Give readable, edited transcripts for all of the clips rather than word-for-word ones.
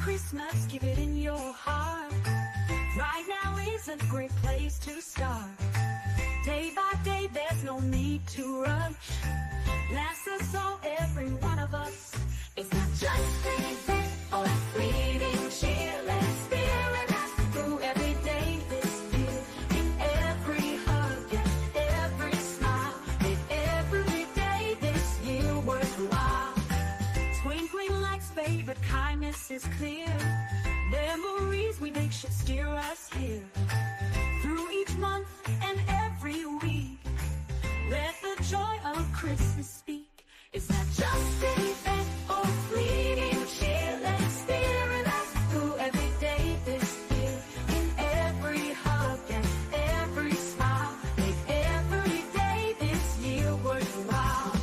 Christmas, keep it in your heart. Right now is a great place to start. Day by day, there's no need to rush. Bless us all, every one of us. It's not just an event or a fleeting cheer. Let's spirit us through every day this year. In every hug and every smile, make every day this year worthwhile. Twinkling lights, favorite kindness is clear. Memories we make should steer us here. Through each month and every week, let the joy of Christmas speak. It's not just an event or fleeting cheer. Let's spirit us through every day this year. In every hug and every smile, make every day this year worthwhile.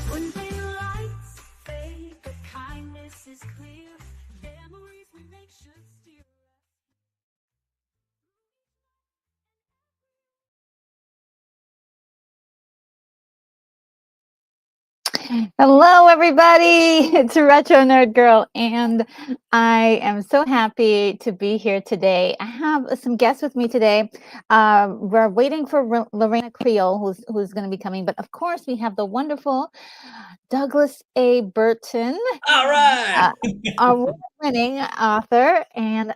Twinkling lights fade, but kindness is clear. Memories we make should steer us. Hello, everybody. It's Retro Nerd Girl, and I am so happy to be here today. I have some guests with me today. We're waiting for Reina Creole, who's going to be coming, but of course, we have the wonderful Douglas A. Burton, All right. award-winning author, and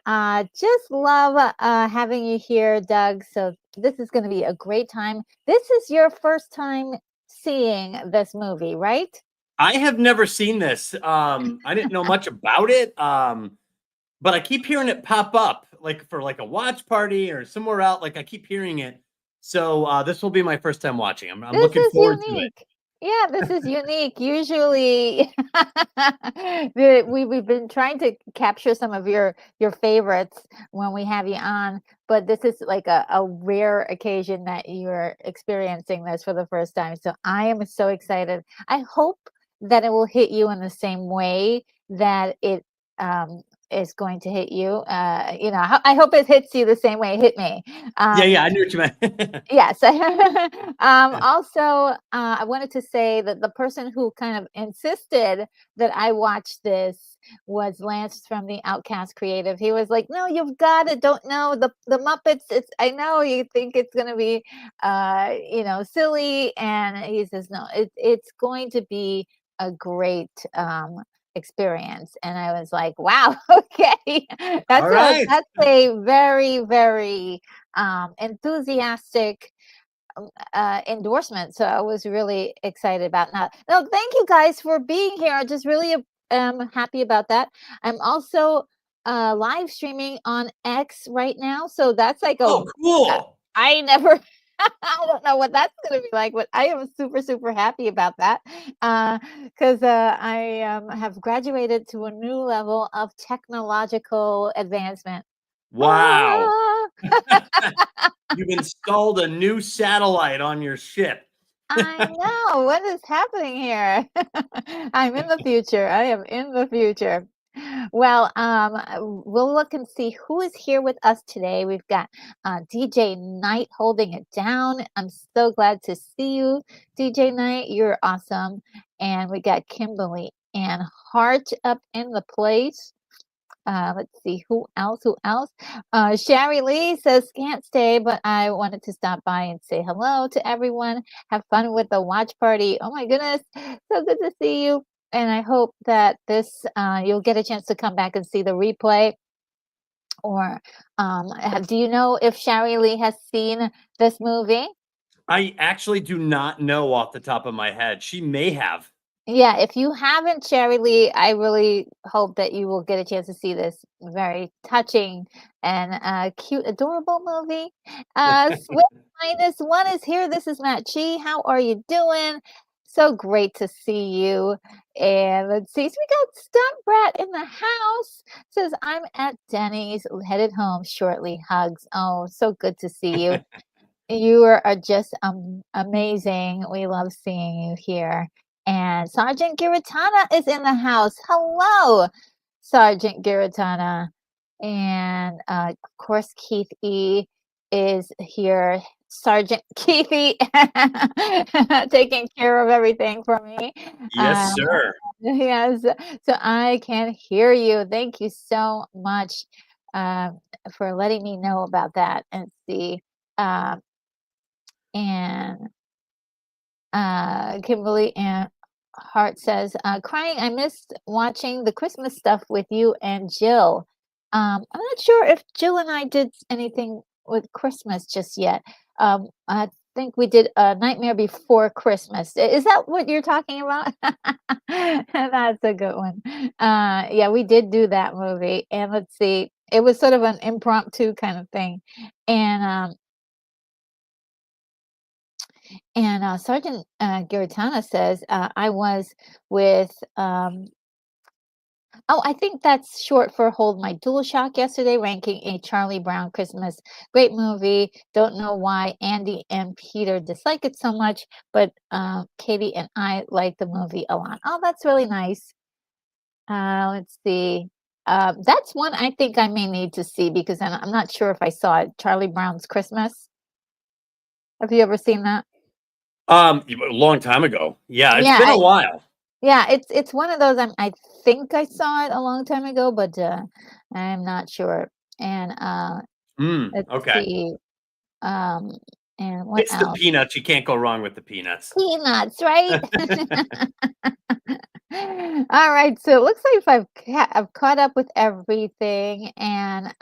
just love having you here, Doug. So this is going to be a great time. This is your first time seeing this movie, right? I have never seen this. I didn't know much about it. But I keep hearing it pop up like for like a watch party or somewhere out. Like I keep hearing it. So this will be my first time watching. I'm This looking is forward to it. unique. Yeah, this is unique. Usually, we've been trying to capture some of your favorites when we have you on, but this is like a rare occasion that you're experiencing this for the first time. So I am so excited. I hope that it will hit you in the same way that it is going to hit you. I hope it hits you the same way it hit me. Yeah, I knew what you meant. Yes. Also, I wanted to say that the person who kind of insisted that I watch this was Lance from the Outcast Creative. He was like, "No, you've got it. Don't know the Muppets. I know you think it's going to be, silly," and he says, "No, it's going to be a great experience." And I was like, "Wow, okay, All right. that's a very, very enthusiastic endorsement." So I was really excited about that. No, thank you guys for being here. I just really am happy about that. I'm also live streaming on X right now, so that's like Cool. I never. I don't know what that's going to be like, but I am super, super happy about that because I have graduated to a new level of technological advancement. Wow. You've installed a new satellite on your ship. I know. What is happening here? I'm in the future. I am in the future. Well, we'll look and see who is here with us today. We've got DJ Knight holding it down. I'm so glad to see you, DJ Knight. You're awesome. And we got Kimberly and Hart up in the place. Let's see who else. Sherry Lee says can't stay, but I wanted to stop by and say hello to everyone. Have fun with the watch party. Oh my goodness, so good to see you. And I hope that this you'll get a chance to come back and see the replay. Or do you know if Sherry Lee has seen this movie? I actually do not know off the top of my head. She may have. Yeah, if you haven't, Sherry Lee, I really hope that you will get a chance to see this very touching and cute, adorable movie. Swift -1 is here. This is Matt Chi. How are you doing? So great to see you. And let's see. So we got Stunt Brat in the house. Says, I'm at Denny's, headed home shortly. Hugs. Oh, so good to see you. You are just amazing. We love seeing you here. And Sergeant Giratana is in the house. Hello, Sergeant Giratana. And of course, Keith E is here. Sergeant Keithy taking care of everything for me. Yes, sir. Yes, so I can hear you. Thank you so much for letting me know about that. And see, uh, and Kimberly and Hart says, crying, I missed watching the Christmas stuff with you and Jill. I'm not sure if Jill and I did anything with Christmas just yet. I think we did a Nightmare Before Christmas. Is that what you're talking about? That's a good one. Yeah, we did do that movie. And let's see, it was sort of an impromptu kind of thing. And Sergeant Giratana says, I was with, oh, I think that's short for Hold My Dual Shock yesterday, ranking a Charlie Brown Christmas. Great movie. Don't know why Andy and Peter dislike it so much, but Katie and I like the movie a lot. Oh, that's really nice. Let's see. That's one I think I may need to see because I'm not sure if I saw it. Charlie Brown's Christmas. Have you ever seen that? A long time ago. Yeah, it's Yeah, been a while. yeah, it's one of those, I think I saw it a long time ago, but, I'm not sure. And, let's Okay. see, um, and what It's the else? peanuts. You can't go wrong with the peanuts. Peanuts, right? Alright, so it looks like if I've caught up with everything, and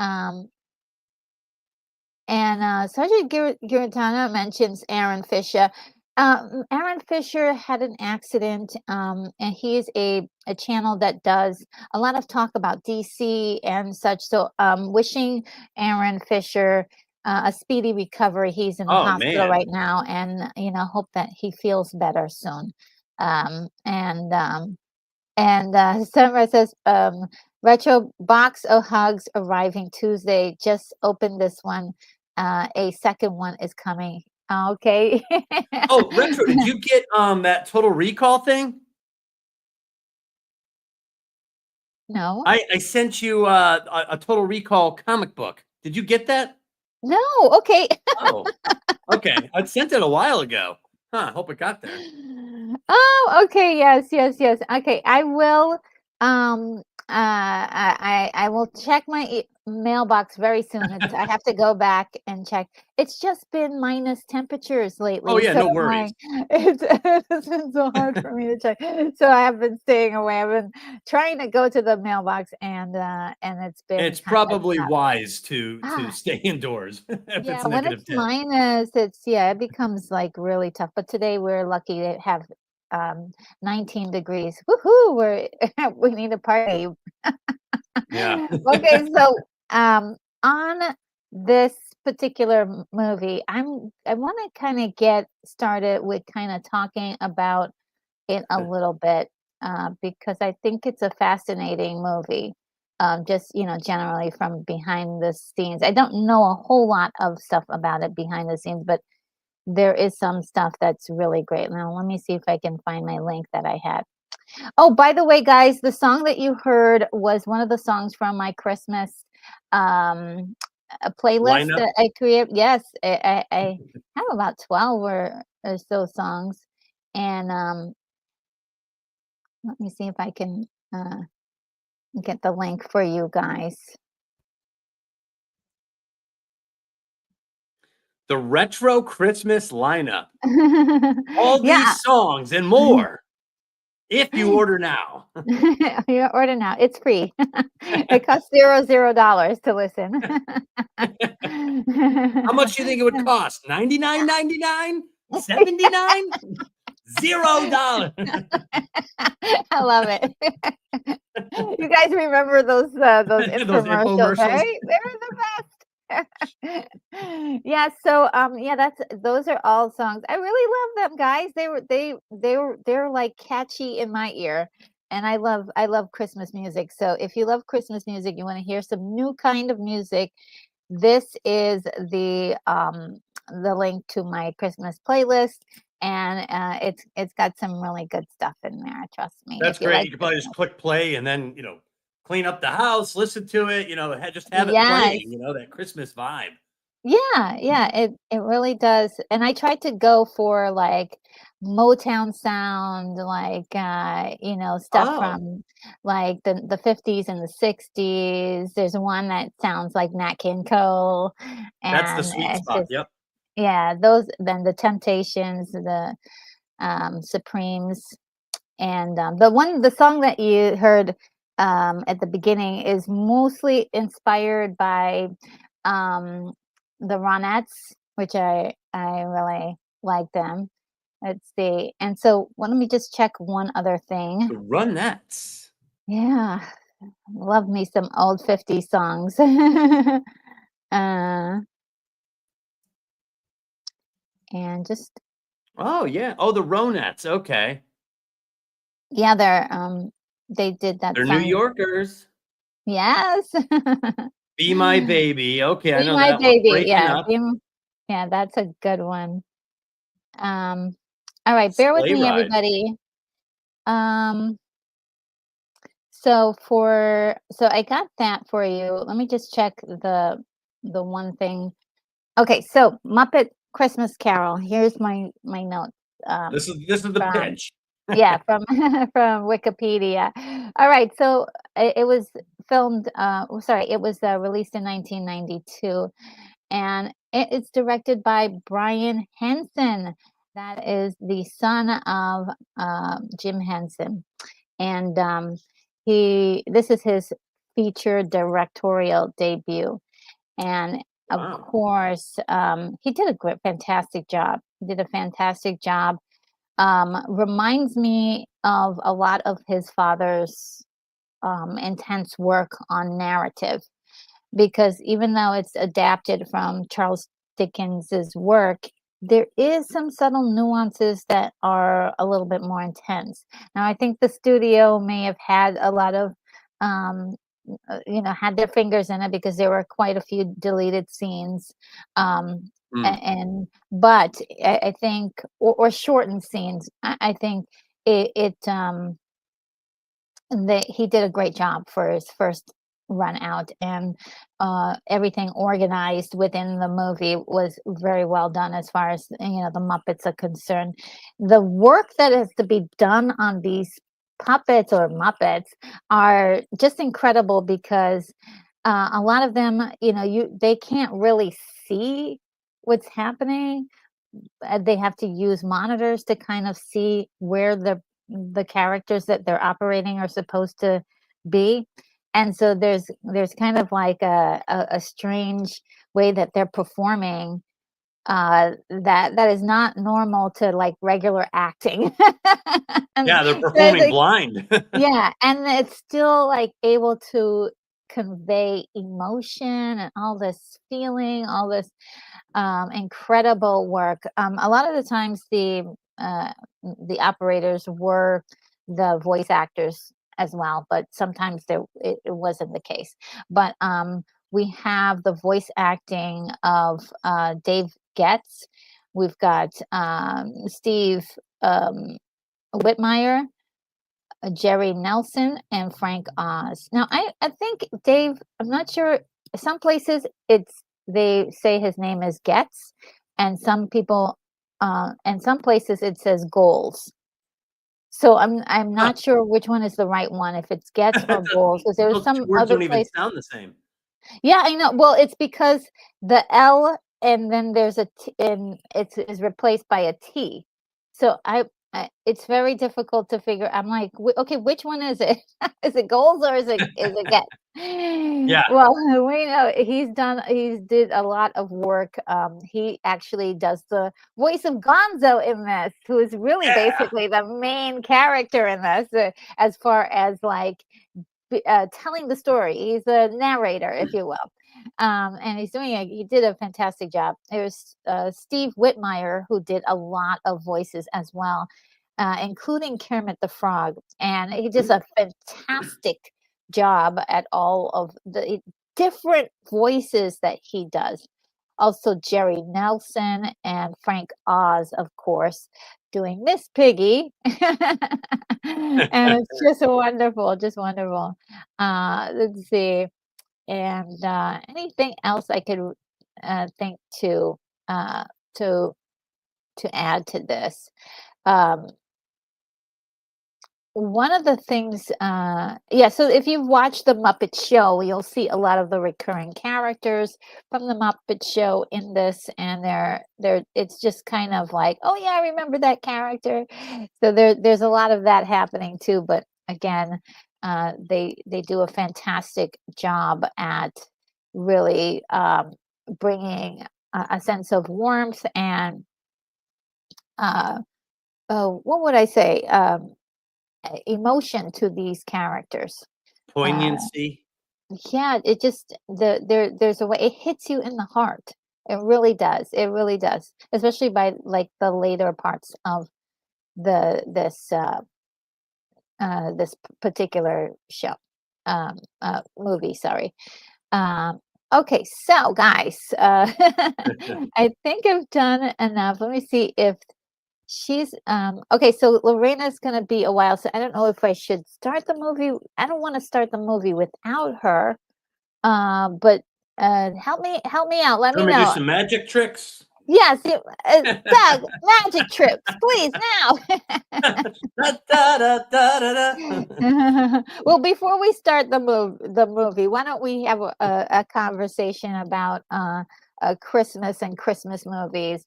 Sergeant Giratana mentions Aaron Fisher. Aaron Fisher had an accident, and he's a channel that does a lot of talk about DC and such. So, wishing Aaron Fisher a speedy recovery. He's in the Oh hospital man. right now, and hope that he feels better soon. Um, and um, Summer says, retro box of hugs arriving Tuesday. Just open this one. A second one is coming. Okay. Oh, Retro, did you get that Total Recall thing? No, I sent you a Total Recall comic book. Did you get that? no. Okay. Oh, okay. I sent it a while ago. Huh, hope it got there. Oh, okay. Yes, yes, yes. Okay, I will. I will check my mailbox very soon. I have to go back and check. It's just been minus temperatures Oh lately, yeah, so no I'm worries. like, it's been so hard for me to check. So I have been staying away. I've been trying to go to the mailbox, and it's been It's kind of probably tough. wise to Ah, stay indoors if yeah, it's when it's -10. minus, it becomes like really tough. But today we're lucky to have 19 degrees. Woohoo! We need a party. Yeah. Okay, so on this particular movie, I want to kind of get started with kind of talking about it a little bit because I think it's a fascinating movie. Just generally from behind the scenes. I don't know a whole lot of stuff about it behind the scenes, but there is some stuff that's really great. Now, let me see if I can find my link that I had. Oh, by the way, guys, the song that you heard was one of the songs from my Christmas um, playlist Lineup. that I created. Yes, I have about 12 or so songs. And let me see if I can get the link for you guys. The Retro Christmas Lineup. All Yeah. these songs and more if you order now. You order now. It's free. It costs $0 to listen. How much do you think it would cost? $99.99? $79? $0. I love it. You guys remember those Those infomercials, infomercials. right? They were the best. Yeah, so yeah, those are all songs. I really love them, guys. They're like catchy in my ear. And I love Christmas music. So if you love Christmas music, you want to hear some new kind of music, this is the link to my Christmas playlist, and it's got some really good stuff in there. Trust me. That's If you great. like You could probably just Christmas. click play and then, clean up the house, listen to it, just have it Yes. playing, that Christmas vibe. Yeah, it really does. And I tried to go for like Motown sound, like stuff Oh, from like the 50s and the 60s. There's one that sounds like Nat King Cole, that's the and sweet it's spot. just Yep. yeah, those then the Temptations, the Supremes, and the song that you heard at the beginning is mostly inspired by um, the Ronettes, which I really like them. Let's see. And so let me just check one other thing. The Ronettes. Yeah, love me some old 50s songs. uh, and just Oh, yeah. Oh, the Ronettes. Okay. yeah, they did that They're New song. Yorkers. Yes. Be My Baby. Okay, I Be know My that one. Baby. Breaking Yeah, Up. yeah, that's a good one. Um, all right, bear with Sleigh me, Ride. everybody. Um, so I got that for you. Let me just check the one thing. Okay, so Muppet Christmas Carol. Here's my notes. Um, This is the from pitch. yeah, from from Wikipedia. All right, so it was filmed. Sorry, it was released in 1992, and it's directed by Brian Henson. That is the son of Jim Henson, and this is his feature directorial debut. And of Wow. course, he did a fantastic job. He did a fantastic job. Reminds me of a lot of his father's intense work on narrative, because even though it's adapted from Charles Dickens's work, there is some subtle nuances that are a little bit more intense. Now, I think the studio may have had a lot of, um, had their fingers in it, because there were quite a few deleted scenes, Mm. but I think, or shortened scenes. I think it that he did a great job for his first run out, and everything organized within the movie was very well done, as far as the Muppets are concerned. The work that has to be done on these puppets or Muppets are just incredible, because a lot of them, they can't really see what's happening. They have to use monitors to kind of see where the characters that they're operating are supposed to be. And so there's kind of like a strange way that they're performing, that is not normal to like regular acting. And Yeah, they're there's performing like blind. yeah, and it's still like able to convey emotion and all this feeling, all this incredible work. A lot of the times uh, the operators were the voice actors as well, but sometimes it wasn't the case. But we have the voice acting of Dave Getz. We've got Steve um, Whitmire, Jerry Nelson, and Frank Oz. Now, I think Dave, I'm not sure. Some places they say his name is Getz, and and some places it says Goals. So I'm Huh. not sure which one is the right one, if it's Getz or Goals, because there's Those two some words other don't even place. sound the same. Yeah, I know. Well, it's because the L, and then there's a T, and it's is replaced by a T. So it's very difficult to figure. I'm like, okay, which one is it? Is it goals, or is it get? Yeah. Well, we know he did a lot of work. He actually does the voice of Gonzo in this, who is really Yeah. basically the main character in this, as far as like telling the story. He's a narrator, if you will. And he did a fantastic job. There's Steve Whitmire, who did a lot of voices as well, including Kermit the Frog. And he does a fantastic job at all of the different voices that he does. Also, Jerry Nelson and Frank Oz, of course. doing Miss Piggy. And it's just wonderful, just wonderful. Let's see. And anything else I could think uh, to to add to this? Um, One of the things, yeah, so if you've watched the Muppet Show, you'll see a lot of the recurring characters from the Muppet Show in this, and they're it's just kind of like, oh yeah, I remember that character. So there's a lot of that happening too, but again, they do a fantastic job at really bringing a sense of warmth and oh, what would I say? Emotion to these characters. Uh, Poignancy. yeah, it just there's a way it hits you in the heart. It really does. It really does. Especially by like the later parts of the this particular show movie. Sorry. Um, okay, so guys, I think I've done enough. Let me see if she's okay, so Lorena's gonna be a while, so I don't know if I should start the movie. I don't want to start the movie without her. But help me out. Let me Want me to do know. some magic tricks? Yes, Doug, magic trips, please now. Da, da, da, da, da, da. Well, before we start the movie, why don't we have a conversation about Christmas and Christmas movies?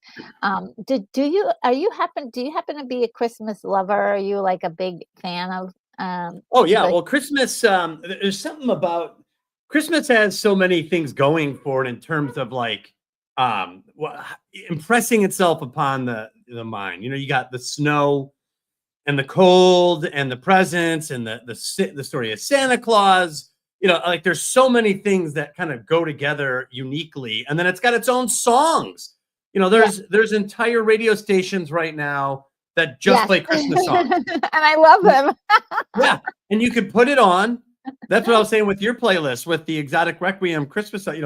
Do you happen to be a Christmas lover? Are you like a big fan of Oh yeah, the well, Christmas. There's something about Christmas has so many things going for it in terms of like impressing itself upon the mind. You know, you got the snow and the cold and the presents and the story of Santa Claus. You know, like there's so many things that kind of go together uniquely, and then it's got its own songs. You know, yeah there's entire radio stations right now that just yes, play Christmas songs. and I love them. Yeah, and you could put it on. That's what I was saying with your playlist with the Exotic Requiem Christmas. You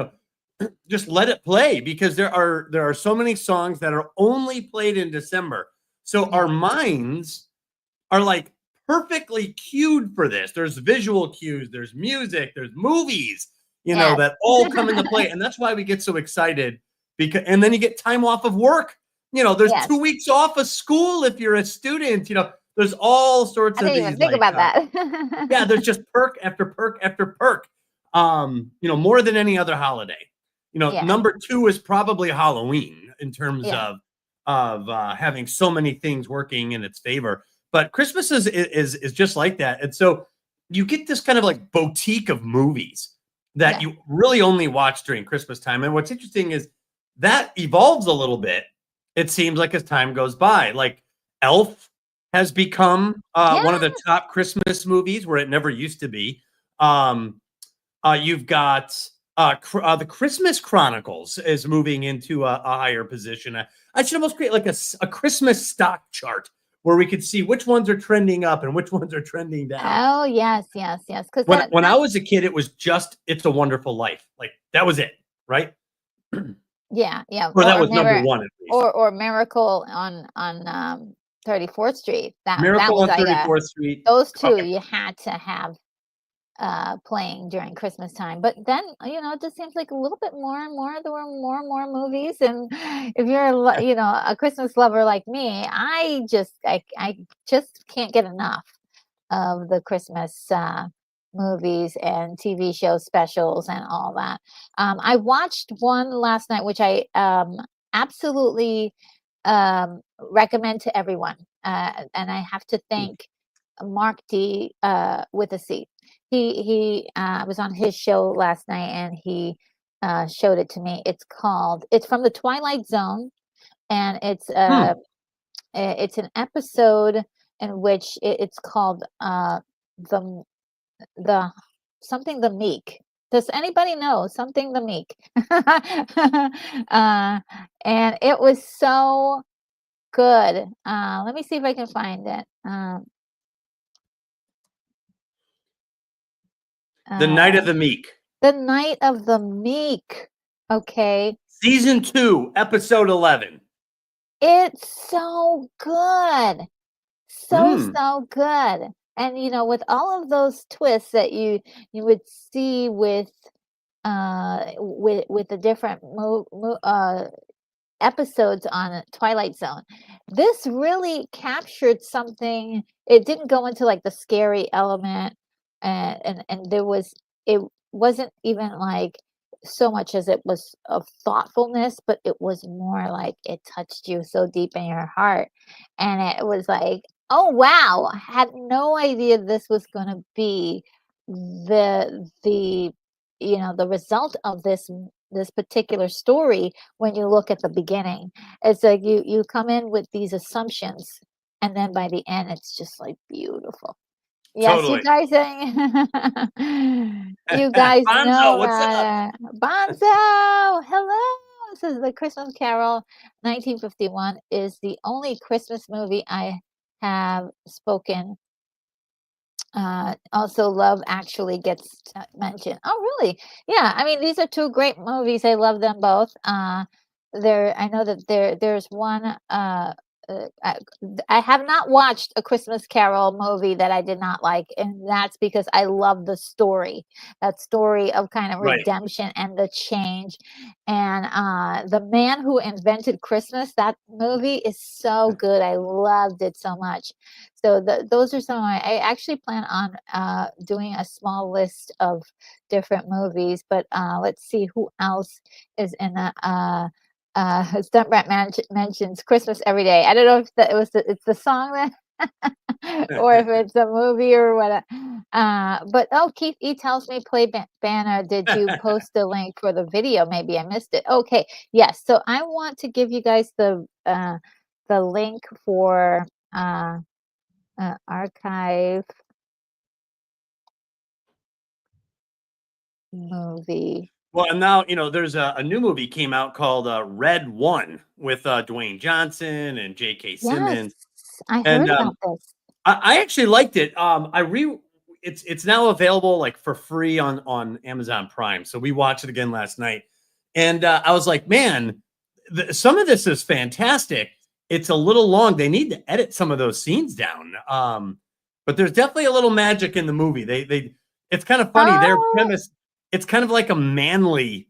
know, just let it play because there are so many songs that are only played in December. So Yeah, our minds are like perfectly cued for this. There's visual cues, there's music, there's movies, you know, yes, that all come into play. And that's why we get so excited because and then you get time off of work. You know, there's yes. 2 weeks off of school if you're a student, you know, there's all sorts I of didn't even these think like about yeah, that. there's just perk after perk after perk. You know, more than any other holiday. You know, Yeah, number 2 is probably Halloween in terms yeah, of having so many things working in its favor. But Christmas is just like that. And so you get this kind of like boutique of movies that yeah, you really only watch during Christmas time. And what's interesting is that evolves a little bit. It seems like as time goes by, like Elf has become yeah. one of the top Christmas movies where it never used to be. You've got the Christmas Chronicles is moving into a higher position. I should almost create like a Christmas stock chart where we could see which ones are trending up and which ones are trending down. Oh, yes, yes, yes. Because When that I was a kid, it was just "It's a Wonderful Life." Like that was it, right? yeah, yeah, Or that was number one at least. or Miracle on 34th Street. That Miracle was on like a 34th Street. those 2 Okay. you had to have playing during Christmas time. But then, it just seems like a little bit more and more. There were more and more movies, and if you're a Christmas lover like me, I just can't get enough of the Christmas movies and TV show specials and all that. I watched one last night, which I absolutely recommend to everyone. And I have to thank Mark D with a C. He was on his show last night and he showed it to me. It's from the Twilight Zone, and Hmm. it's an episode in which it's called the the something the meek. Does anybody know something the meek? uh, and it was so good. Let me see if I can find it. The Night Uh, of the Meek. the Night of the Meek. Okay. Season 2, episode 11. It's so good. So, Mm, so good. And, with all of those twists that you would see with the different episodes on Twilight Zone. This really captured something. It didn't go into like the scary element, and it wasn't even like so much as it was of thoughtfulness, but it was more like it touched you so deep in your heart, and it was like, oh wow, I had no idea this was going to be the the result of this particular story when you look at the beginning. It's like you come in with these assumptions, and then by the end, it's just like beautiful. Yes, you totally. guys, you guys Bonzo, know what's up? that. Bonzo, hello. This is the Christmas Carol. 1951 is the only Christmas movie I have spoken. Also, Love Actually gets mentioned. Oh, really? Yeah. I mean, these are two great movies. I love them both. I know that there's one. I have not watched a Christmas Carol movie that I did not like, and that's because I love the story. That story of kind of Right. redemption and the change. And The Man Who Invented Christmas, that movie is so good. I loved it so much. So those are some of I actually plan on doing a small list of different movies, but let's see who else is in the Stuntrat mentions Christmas Every Day. I don't know if it's the song that or if it's a movie or what. But Keith E tells me play banner. Did you post the link for the video? Maybe I missed it. Okay, yes. So I want to give you guys the link for archive movie. Well, and now, there's a new movie came out called Red One with Dwayne Johnson and J.K. Yes, Simmons. I And heard about this. I actually liked it. It's now available like for free on Amazon Prime. So we watched it again last night, and I was like, man, some of this is fantastic. It's a little long. They need to edit some of those scenes down. But there's definitely a little magic in the movie. It's kind of funny. Their Oh, premise, it's kind of like a manly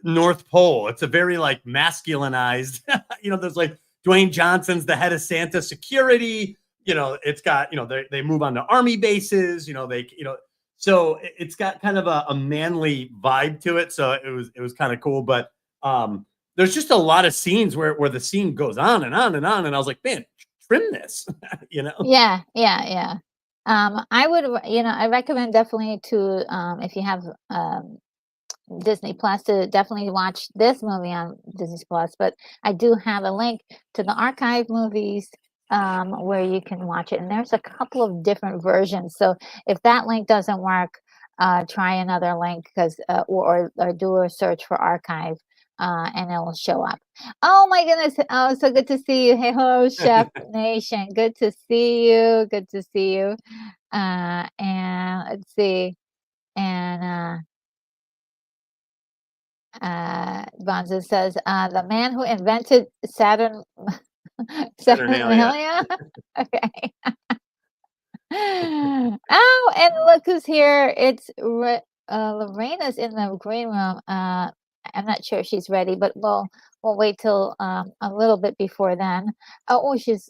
North Pole. It's a very like masculinized, there's like Dwayne Johnson's the head of Santa security. It's got, they move on to army bases, so it's got kind of a manly vibe to it. So it was kind of cool. But there's just a lot of scenes where the scene goes on and on and on. And I was like, man, trim this, yeah, yeah, yeah. I recommend definitely to if you have Disney Plus to definitely watch this movie on Disney Plus. But I do have a link to the archive movies where you can watch it, and there's a couple of different versions. So if that link doesn't work, try another link because or do a search for archive. And it will show up. Oh my goodness! Oh, so good to see you. Hey, hello, Chef Nation. Good to see you. Good to see you. And let's see. And Bonzo says, the man who invented Saturn Saturnalia. Saturnalia. Okay. Oh, and look who's here. It's Lorena's in the green room. I'm not sure if she's ready, but we'll wait till a little bit before then. Oh, she's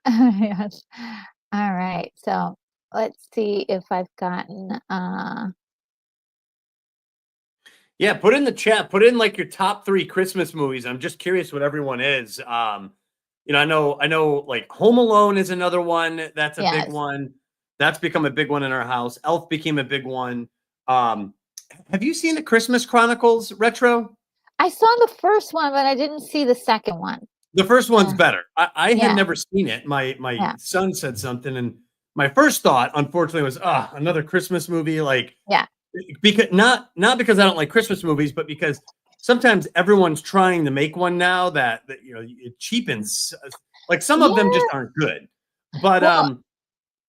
yes. All right. So let's see if I've gotten Yeah, put in the chat. Put in like your top 3 Christmas movies. I'm just curious what everyone is. I know like Home Alone is another one. That's a big yes. one. That's become a big one in our house. Elf became a big one. Um, have you seen the Christmas Chronicles retro? I saw the first one, but I didn't see the second one. The first one's better. I had Yeah, never seen it. My yeah, son said something, and my first thought, unfortunately, was another Christmas movie. Like yeah. because not because I don't like Christmas movies, but because sometimes everyone's trying to make one now that it cheapens. Like some of them just Yeah. aren't good. But Well,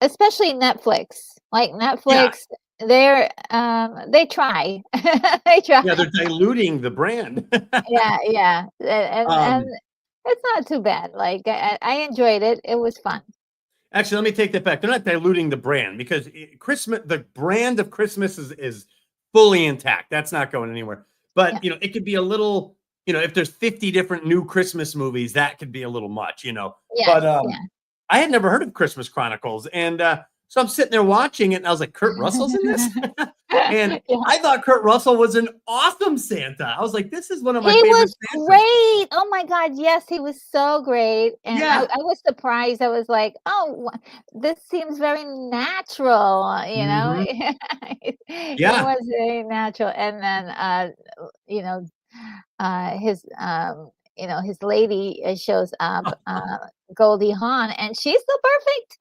especially Netflix. Like yeah, Netflix, they try. They try. yeah, they're diluting the brand. Yeah, yeah. And um, It's not too bad. Like I enjoyed it. It was fun. Actually, let me take that back. They're not diluting the brand because Christmas, the brand of Christmas is fully intact. That's not going anywhere. But Yeah. it could be a little, if there's 50 different new Christmas movies, that could be a little much. Yeah. But Yeah. I had never heard of Christmas Chronicles, and so I'm sitting there watching it, and I was like, Kurt Russell's in this, and Yeah. I thought Kurt Russell was an awesome Santa. I was like, this is one of my He favorite was Santas. great. Oh my God. Yes, he was so great. And Yeah. I was surprised. I was like, oh, this seems very natural, Mhm. It Yeah. was very natural. And then, you know, his lady shows up, Goldie Hawn, and she's the perfect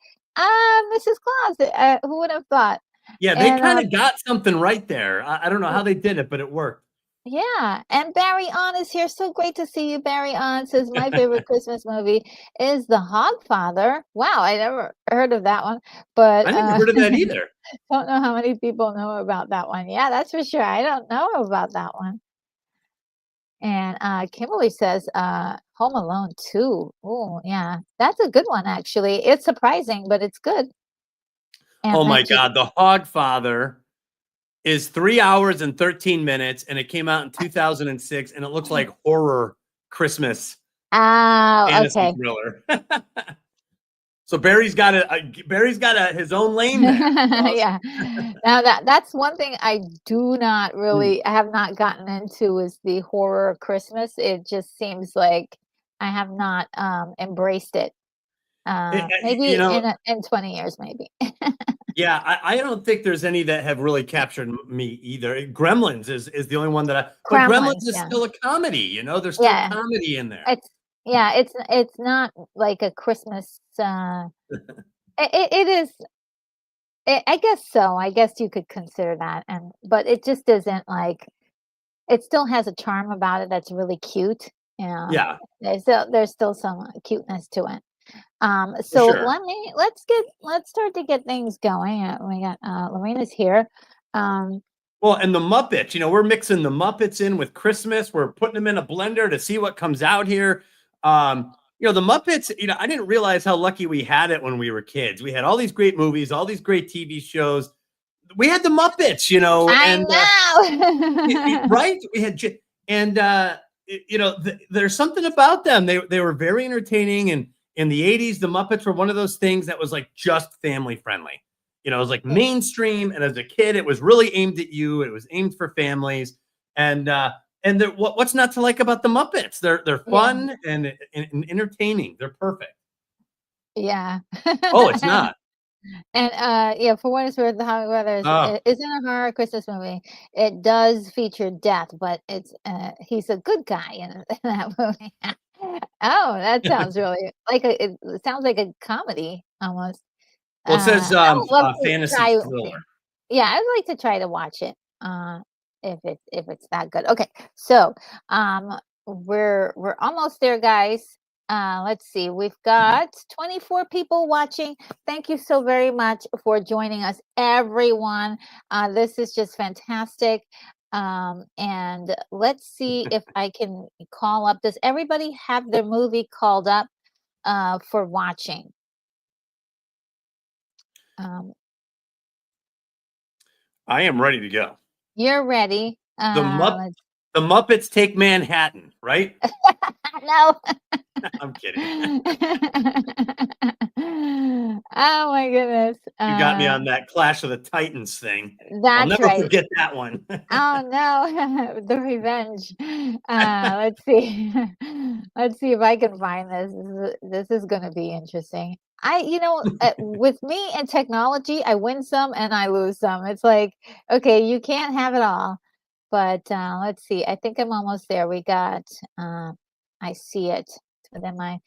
Mrs. Claus. Who would have thought? Yeah, they And kind of got something right there. I don't know how they did it, but it worked. yeah, and Barry On is here. So great to see you, Barry On. Says my favorite Christmas movie is The Hogfather. Wow, I never heard of that one, but I never heard of that either. don't know how many people know about that one. Yeah, that's for sure. I don't know about that one. And Kimberly says Home Alone 2. Oh, yeah, that's a good one actually. It's surprising, but it's good. And Oh my Maggie. God, The Hogfather is 3 hours and 13 minutes, and it came out in 2006, and it looks like horror Christmas Oh, fantasy okay. thriller. So Barry's got his own lane there. Yeah. Now that's one thing I do not Mm. I have not gotten into is the horror Christmas. It just seems like I have not embraced it. Maybe in 20 years, maybe. Yeah, I don't think there's any that have really captured me either. Gremlins is the only one but Gremlins Gremlins, is yeah. still a comedy, there's still Yeah. comedy in there. It's not like a Christmas it is I guess so. I guess you could consider that, but it just isn't like it still has a charm about it that's really cute. Yeah, There's still some cuteness to it. for So sure. let's start to get things going. We got Lorena's here. Well, and the Muppets, we're mixing the Muppets in with Christmas. We're putting them in a blender to see what comes out here. The Muppets, I didn't realize how lucky we had it when we were kids. We had all these great movies, all these great TV shows. We had the Muppets, I know. right? We had, and there's something about them. They were very entertaining, and in the 80s, the Muppets were one of those things that was like just family friendly. It was like mainstream, and as a kid, it was really aimed at you. It was aimed for families, and what's not to like about the Muppets? They're fun and entertaining. They're perfect. Yeah. Oh, it's not. And yeah, for what it's worth, The Hogfather isn't a horror Christmas movie. It does feature death, but he's a good guy in that movie. Oh, that sounds really like it sounds like a comedy almost. Well, it says I would love to fantasy try. thriller. Yeah, I'd like to try to watch it. If it's that good. Okay, so we're almost there, guys. Let's see. We've got 24 people watching. Thank you so very much for joining us, everyone. This is just fantastic. And let's see if I can call up. Does everybody have their movie called up for watching? I am ready to go. You're ready. The Muppets Take Manhattan, right? No. I'm kidding. Oh my goodness. You got me on that Clash of the Titans thing. I'll That's never right. forget that one. Oh no, the revenge. Let's see. Let's see if I can find this. This is going to be interesting. With me and technology, I win some and I lose some. It's like, okay, you can't have it all. But let's see. I think I'm almost there. We got, I see it within my.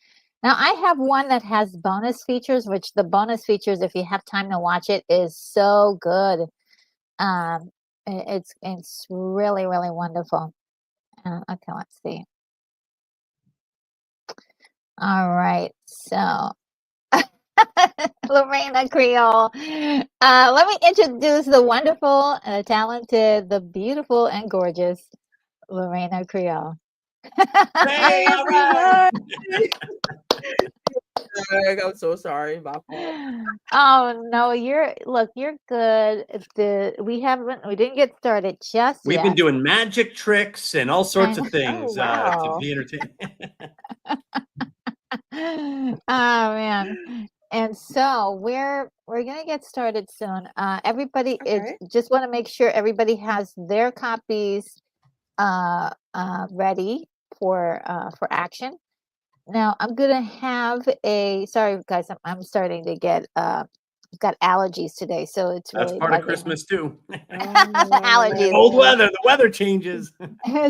Now I have one that has bonus features, which the bonus features, if you have time to watch it, is so good. It's really, really wonderful. Okay, let's see. All right, so Lorena Creole. Let me introduce the wonderful, talented, the beautiful, and gorgeous Lorena Creole. Hey, all right. I'm so sorry. My fault. Oh no, you're good. We didn't get started just We've yet. been doing magic tricks and all sorts of things to wow. be entertained. Oh man. And so we're gonna get started soon. Everybody Okay. just want to make sure everybody has their copies ready for action. Now I'm gonna have sorry guys, I'm starting to get I've got allergies today, so it's That's really part of bugging me. Christmas too. The allergies. Cold weather, the weather changes.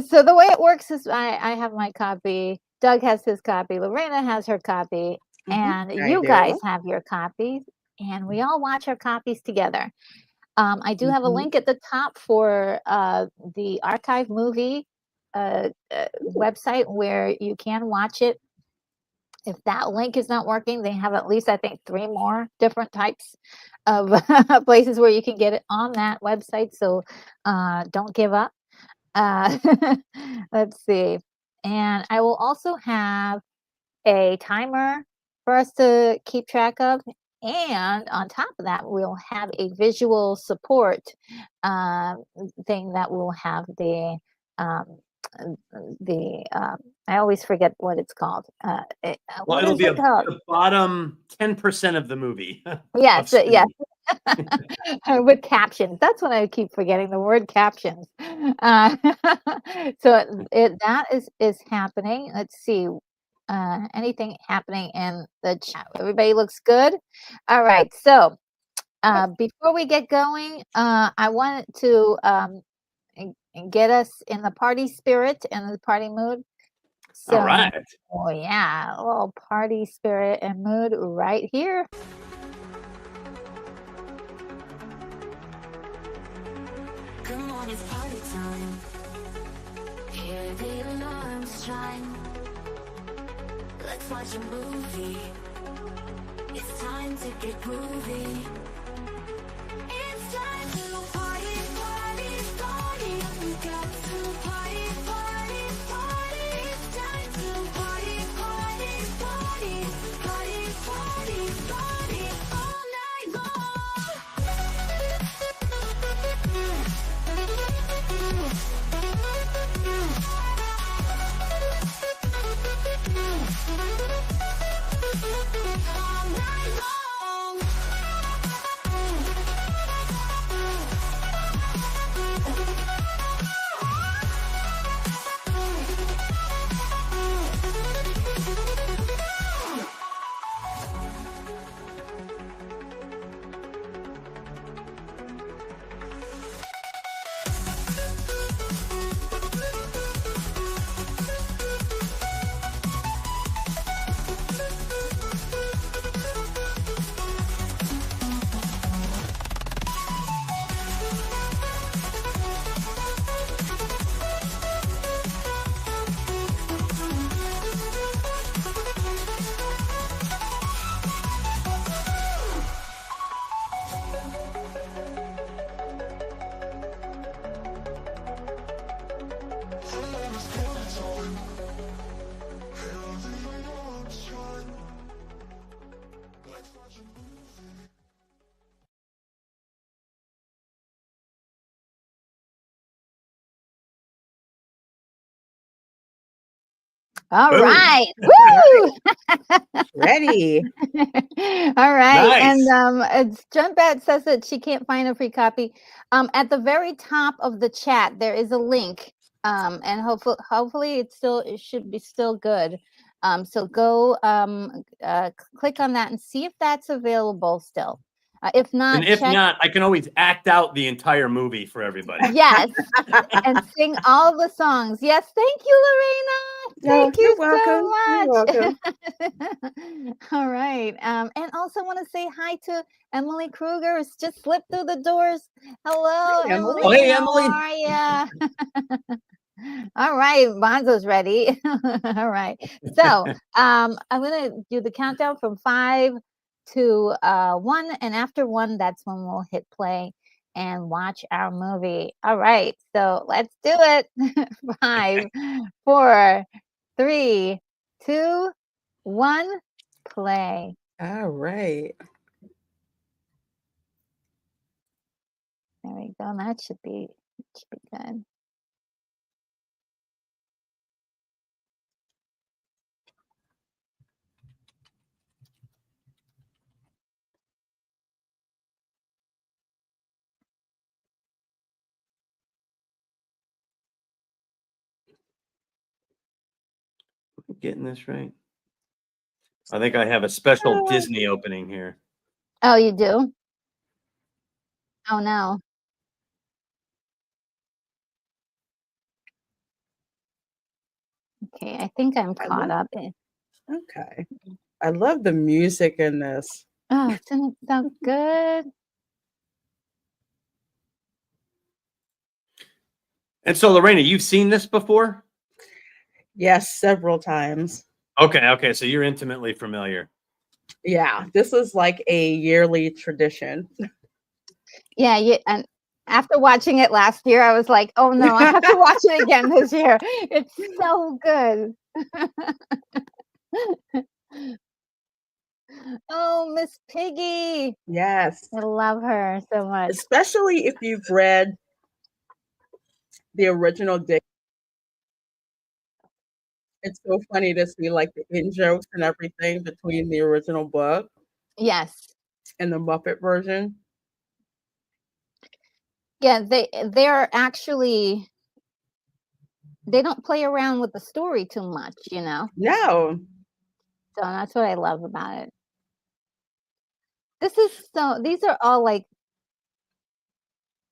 So the way it works is I have my copy, Doug has his copy, Lorena has her copy, and I you do. guys have your copies, and we all watch our copies together. I do have a link at the top for the archive movie website where you can watch it. If that link is not working, they have at least, I think, 3 more different types of places where you can get it on that website. So don't give up. Let's see. And I will also have a timer for us to keep track of. And on top of that, we'll have a visual support thing that will have um, I always forget what it's called. Well, What it'll is be it called? the bottom 10% of the movie. Yes, of yes. screen. With captions. That's what I keep forgetting, the word captions. So that is happening. Let's see. Anything happening in the chat? Everybody looks good. All right. So before we get going, I wanted to get us in the party spirit and the party mood. So, All right. oh yeah, a little party spirit and mood right here. Come on, it's party time. Hear the alarms chime. Let's watch a movie. It's time to get groovy. It's time to party, party, party. We got to party, party, party. It's time to party, party, party. Party, party, party all night long. All night long. All Boom. right. Woo! Ready. All right. And Nice. Junbat says that she can't find a free copy. At the very top of the chat, there is a link. And hopefully it should be still good. So go click on that and see if that's available still. If not, And if check. not, I can always act out the entire movie for everybody. Yes, and sing all the songs. Yes, thank you, Lorena. Thank you You're welcome. so You're much. All right. And also want to say hi to Emily Kruger. It's just slipped through the doors. Hello, Hi, Emily. Emily. Oh, hey, How Emily. are you? All right, Bonzo's ready. All right. So I'm gonna do the countdown from 5 to 1, and after 1, that's when we'll hit play. and watch our movie. All right, so let's do it. 5, 4, 3, 2, 1, play. All right. There we go. That should be good. Getting this right. I think I have a special Disney opening here. Oh, you do? Oh no. Okay, I think I'm caught up. Okay. I love the music in this. Oh, isn't it so good? And so, Lorena, you've seen this before? Yes, several times. Okay. So you're intimately familiar. Yeah, this is like a yearly tradition. Yeah, and after watching it last year, I was like, oh no, I have to watch it again this year. It's so good. Oh, Miss Piggy. Yes. I love her so much. Especially if you've read the original Dick. It's so funny to see like the in jokes and everything between the original book Yes. and the Muppet version. Yeah, they're actually they don't play around with the story too much, No. So that's what I love about it. These are all like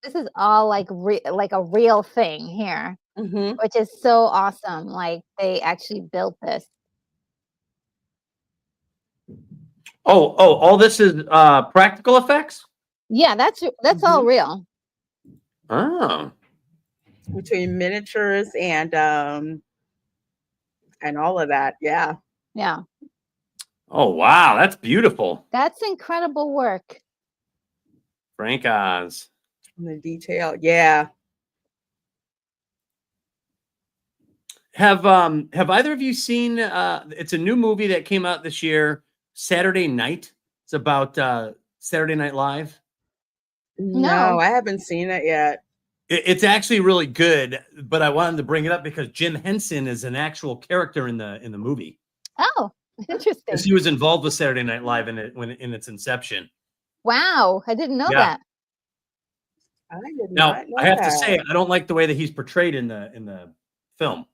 this is all like a real thing here, Mm-hmm. which is so awesome. Like they actually built this. Oh, all this is practical effects? Yeah, that's all real. Oh. Between miniatures and all of that. Yeah. Yeah. Oh, wow, that's beautiful. That's incredible work. Frank Oz. And the detail. Yeah. Have either of you seen it's a new movie that came out this year, Saturday Night. It's about Saturday Night Live. No, I haven't seen it yet. It's actually really good, but I wanted to bring it up because Jim Henson is an actual character in the movie. Oh, interesting. Because he was involved with Saturday Night Live in its inception. Wow, I didn't know that. I did Now, not know I have that. to say, I don't like the way that he's portrayed in the film.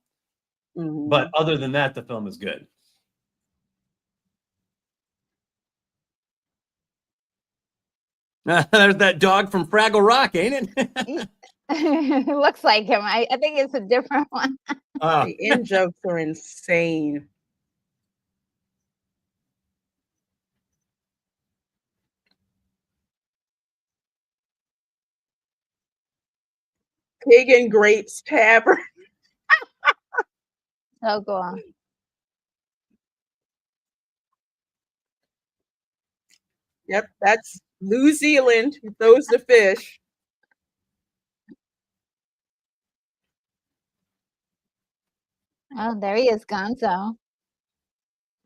Mhm. But other than that, the film is good. There's that dog from Fraggle Rock, ain't it? It looks like him. I think it's a different one. The in jokes are insane. Pig and Grapes Tavern. So cool. Yep, that's New Zealand who throws the fish. Oh, there he is, Gonzo.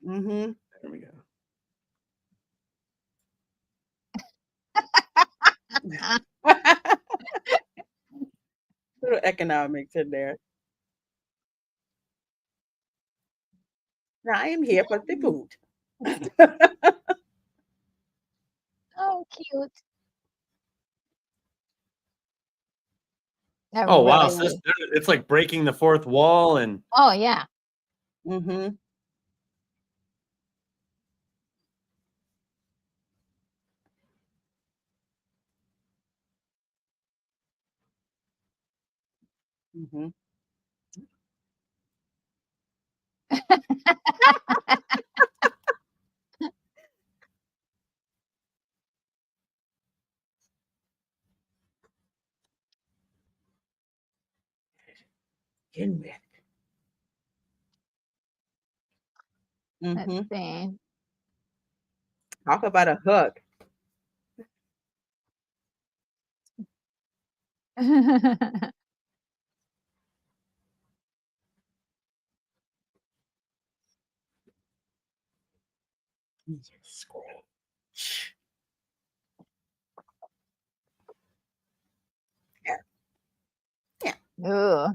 Mm-hmm. There we go. Little economics in there. Now I am here for the food. Oh, cute. Oh, wow. So it's like breaking the fourth wall and oh yeah. Mm-hmm. Mm-hmm. Kenrick. Let's Mm-hmm. see. Talk about a hook. Squirrel. Yeah. Yeah. Ooh,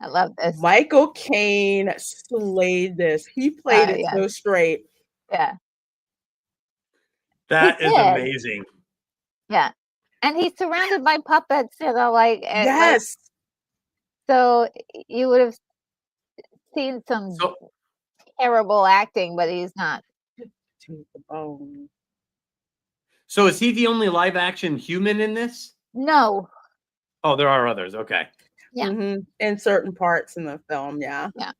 I love this. Michael Caine slayed this. He played it Yes, so straight. yeah, he That is did. amazing. Yeah, and he's surrounded by puppets, like Yes. so you would have seen some So terrible acting, but he's not. To the bone. so is he the only live action human in this? No. Oh, there are others. Okay. Yeah. In certain parts in the film, yeah. Yeah.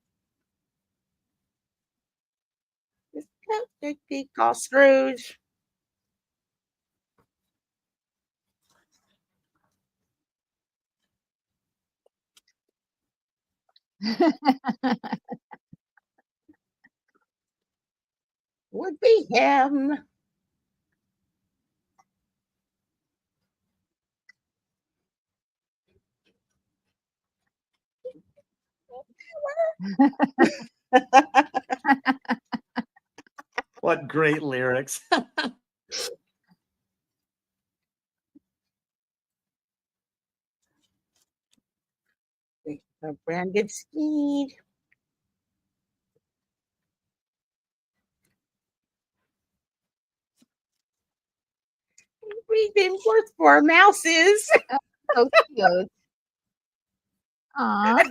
They call Scrooge. Would be him. What great lyrics. A branded steed. Breathing worth for mouses. So cute. Aw.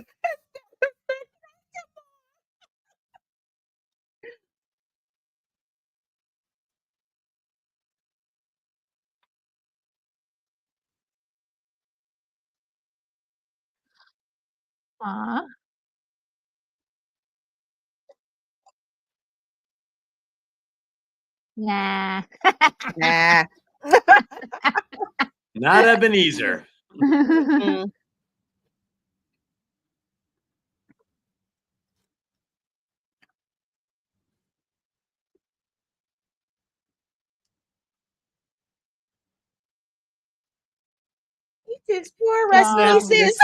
Aw. Nah. Nah. Not Ebenezer. Mm. It's for Aw. pieces.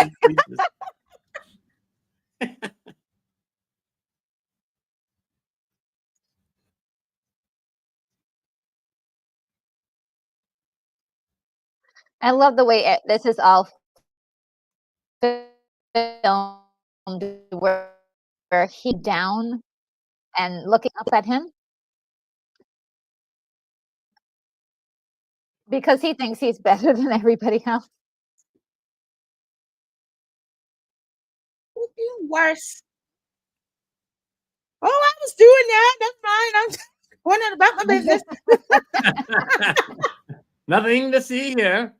I love the way this is all filmed where he down and looking up at him because he thinks he's better than everybody else. Would be worse. Oh, I was doing that. That's fine. I'm just going on about my business. Nothing to see here.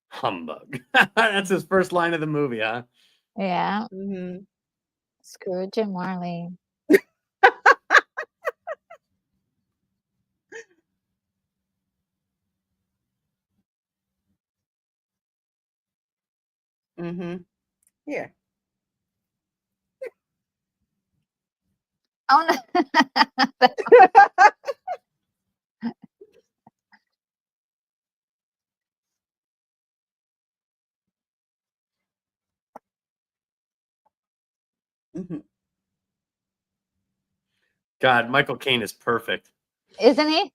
Humbug. That's his first line of the movie, huh? Yeah, Mhm. Scrooge and Marley. Mhm. Yeah. Oh no. Mhm. God, Michael Caine is perfect. Isn't he?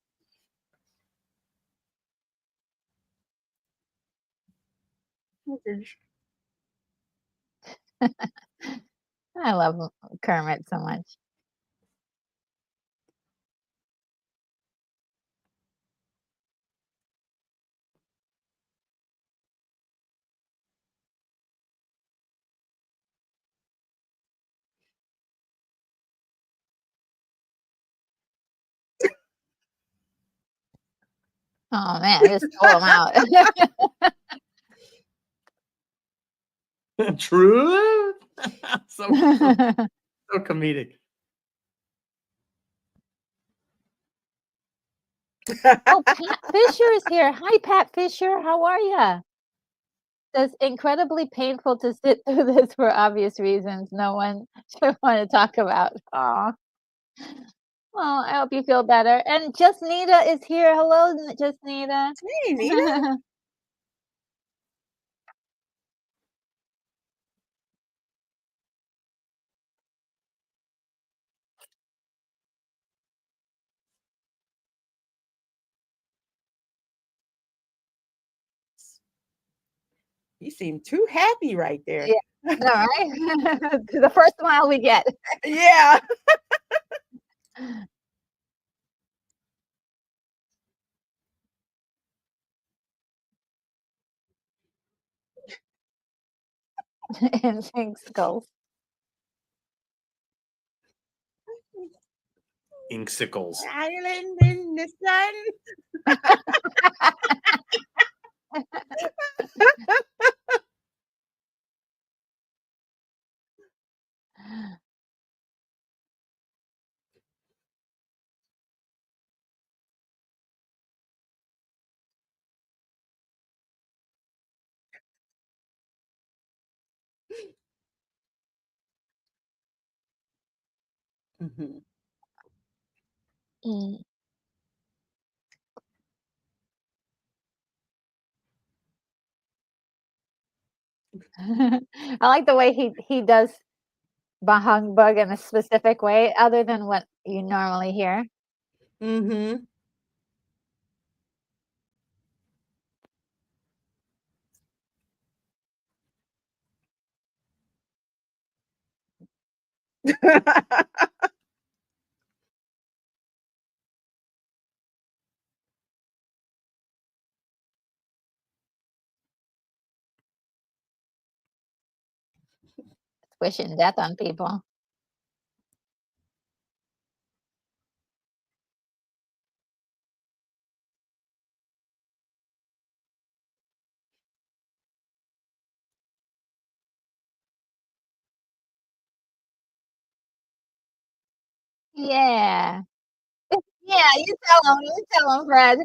I love Kermit so much. Oh man, just throw him out. Truth. so comedic. Oh, Pat Fisher is here. Hi, Pat Fisher. How are ya? It's incredibly painful to sit through this for obvious reasons no one should want to talk about. Aw. Well, I hope you feel better. And Just Nita is here. Hello, Just Nita. Hey, Nina. You seem too happy right there. Yeah. All right. The first smile we get. Yeah. And thanks, goals. Inksicles. Island in the sun. Mhm. Mm. I like the way he does bahang bug in a specific way, other than what you normally hear. Mhm. Wishing death on people. Yeah. Yeah, you tell him, Fred.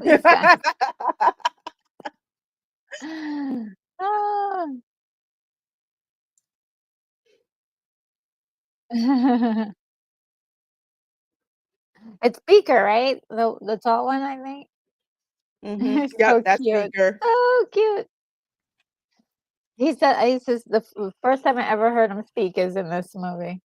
These guys. Ah. It's Beaker, right? The tall one, I think. Mhm. Yep, So that's cute. Beaker. So cute. He says the first time I ever heard him speak is in this movie.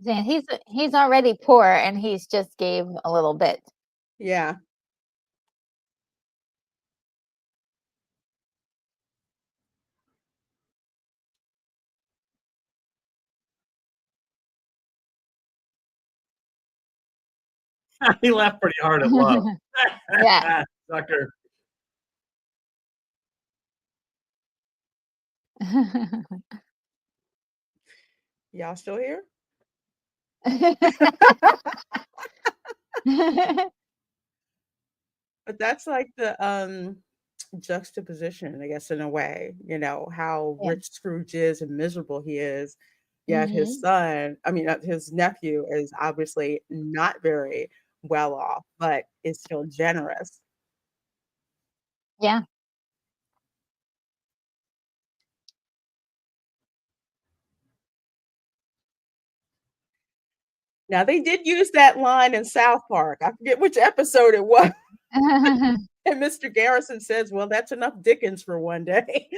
Yeah, he's already poor, and he's just gave a little bit. Yeah. He laughed pretty hard at love. Yeah. Sucker. Y'all still here? But that's like the juxtaposition, I guess, in a way, how Yeah. rich Scrooge is and miserable he is. Yet his Mhm. son, I mean, his nephew is obviously not very well off, but is still generous. Yeah. Now, they did use that line in South Park. I forget which episode it was. And Mr. Garrison says, well, that's enough Dickens for one day.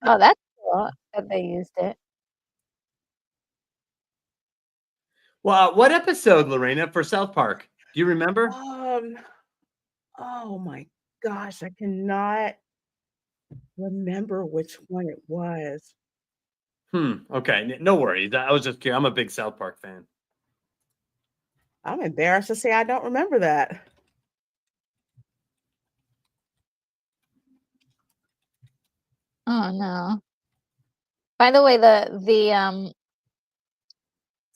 Oh, that's cool that they used it. Well, what episode, Lorena, for South Park? Do you remember? Oh my gosh, I cannot remember which one it was. Okay. No worries. I was just curious. I'm a big South Park fan. I'm embarrassed to say I don't remember that. Oh no. By the way, the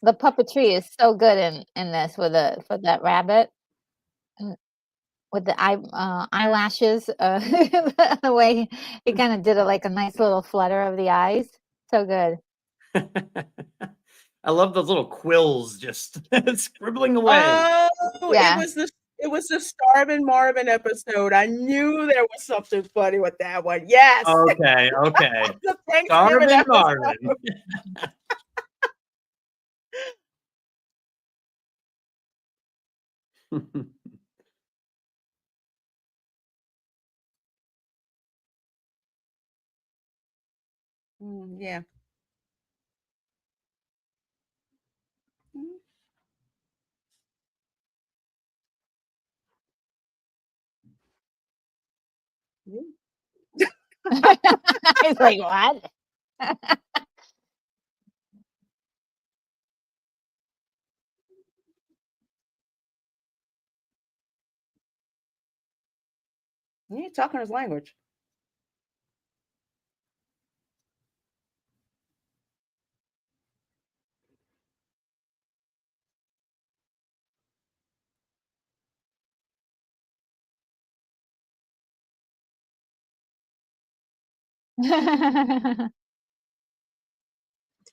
puppetry is so good in this with that rabbit and with the eyelashes, the way he kind of did it like a nice little flutter of the eyes. So good. I love those little quills just scribbling away. Oh, Yeah. it was the Starvin' Marvin episode. I knew there was something funny with that one. Yes. Okay. The Thanksgiving Starvin' episode. Marvin. Yeah. He's like, what? You ain't talking his language.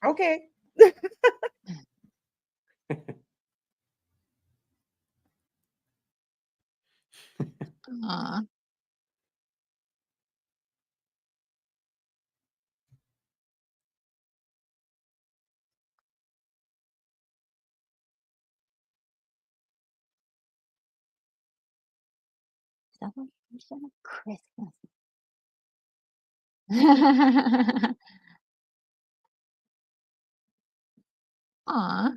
Okay. Aw. Celebration of Christmas. Aw.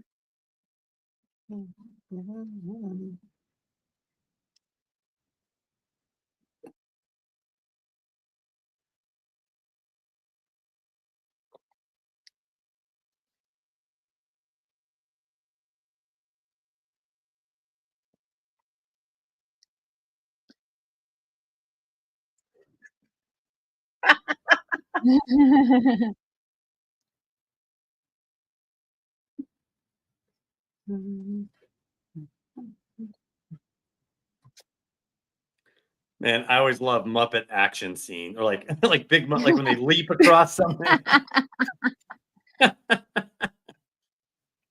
Man, I always love Muppet action scene or like like like when they leap across something.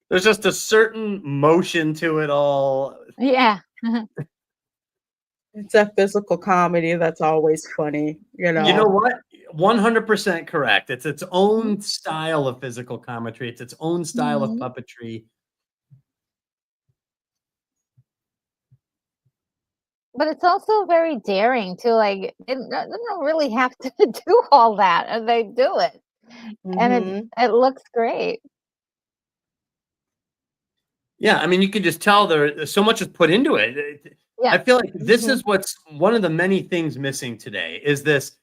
There's just a certain motion to it all. Yeah. It's a physical comedy that's always funny, you You know know. what? 100% correct. It's its own style of physical commentary. It's its own style of Mhm. puppetry. But it's also very daring to like they don't really have to do all that, and they do it, and Mhm. it looks great. Yeah, I mean, you can just tell there's so much is put into it. I Yeah. feel like this Mhm. is what's one of the many things missing today is this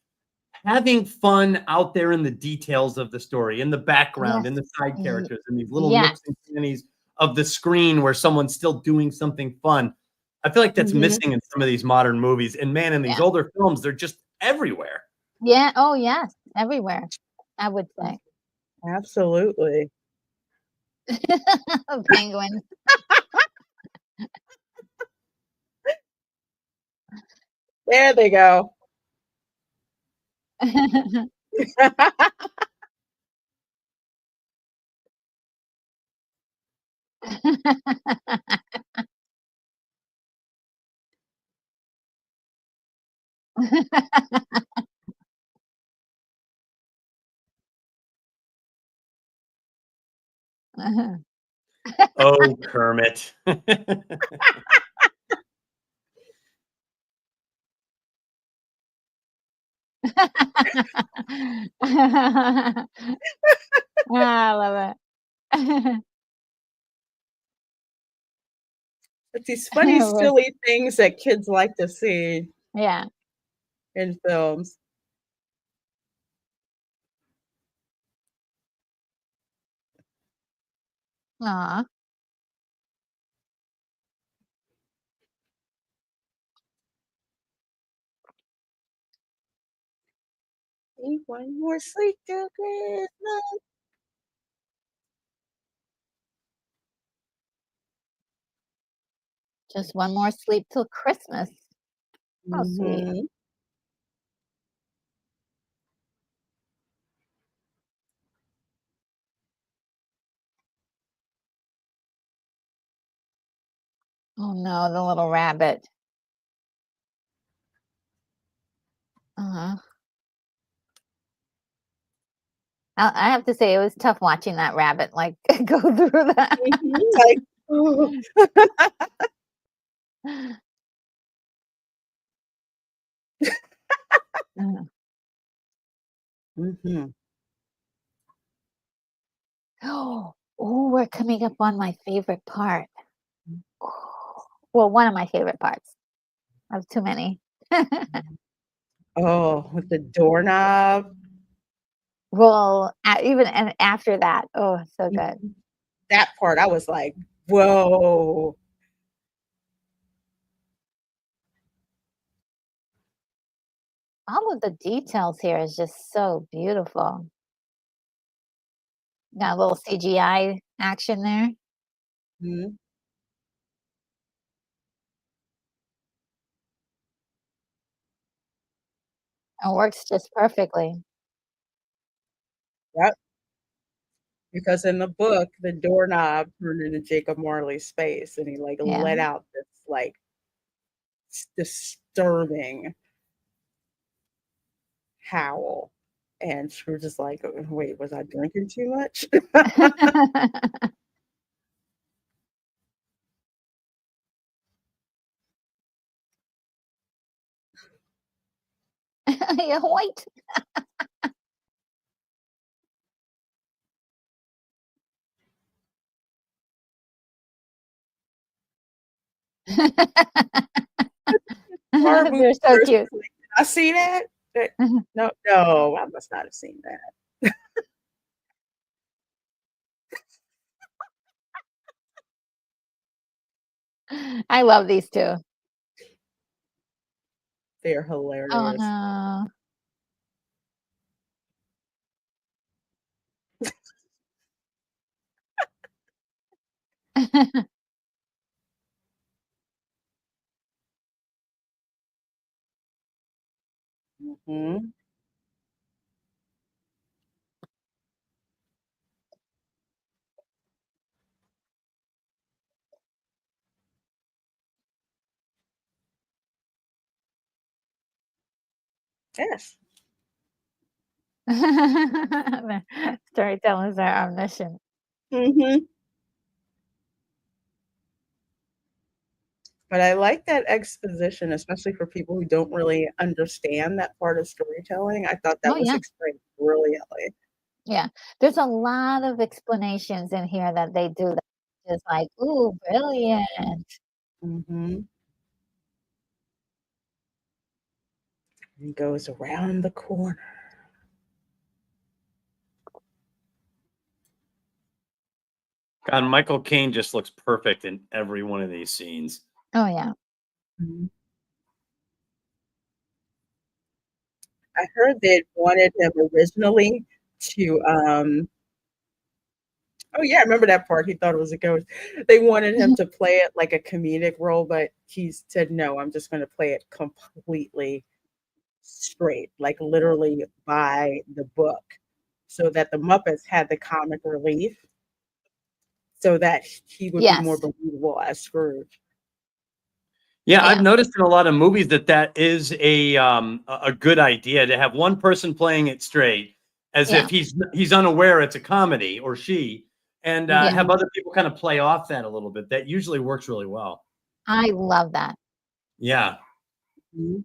having fun out there in the details of the story, in the background, Yes. in the side Y characters, in these little yes. nooks and crannies of the screen where someone's still doing something fun. I feel like that's Mhm. missing in some of these modern movies. And man, in these Yeah. older films, they're just everywhere. Yeah. Oh, yes. Everywhere, I would say. Absolutely. Penguins. There they go. Oh, Kermit. I love it. It's these funny, Right. silly things that kids like to see. Yeah. in films. Aw. Need one more sleep till Christmas. Just one more sleep till Christmas. How sweet. Mhm. Oh no, the little rabbit. Uh-huh. I have to say it was tough watching that rabbit, like, go through that. Mhm, like, oh. Uh, Mhm. oh, we're coming up on my favorite part. Well, one of my favorite parts. I have too many. Oh, with the doorknob. Well, even and after that, oh, so good. Mhm. That part, I was like, "Whoa." All of the details here is just so beautiful. Got a little CGI action there. Mhm. It works just perfectly. Yep, because in the book, the doorknob turned into Jacob Marley's space, and he, like, Yeah. let out this, like, disturbing howl, and Scrooge is like, Wait, was I drinking too much?" Yeah, white. Horror movie They're so person cute. is like, "Did I see that? That no, no, I must not have seen that." I love these 2. They're Oh, hilarious. no. Mhm. Yes. The storytellers are omniscient. Mhm. But I like that exposition, especially for people who don't really understand that part of storytelling. I thought Oh, that was yeah. explained brilliantly. Yeah. There's a lot of explanations in here that they do that is like, "Ooh, brilliant." Mhm. He goes around the corner. God, Michael Caine just looks perfect in every one of these scenes. Oh, yeah. Mhm. I heard they wanted him originally to, oh, yeah, I remember that part. He thought it was a ghost. They wanted him to play it like a comedic role, but he said, "No, I'm just gonna play it completely straight, like, literally by the book," so that the Muppets had the comic relief so that he would be more Yes. believable as Scrooge. Yeah, I've Yeah. noticed in a lot of movies that that is a good idea to have one person playing it straight as if Yeah. he's unaware it's a comedy or she, and Yeah. have Mhm, other people kind of play off that a little bit. That usually works really well. I love that. Yeah. mhm.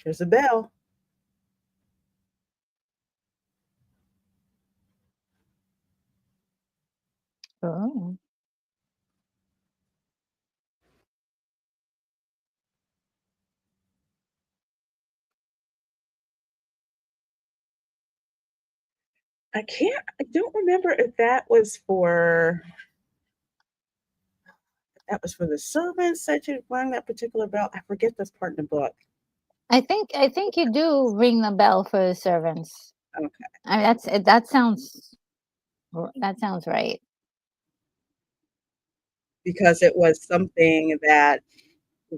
There's a bell. Ooh. I don't remember if that was for the servants that you rang that particular bell. I forget this part in the book. I think you do ring the bell for the servants. Okay. I mean, that sounds right. Because it was something that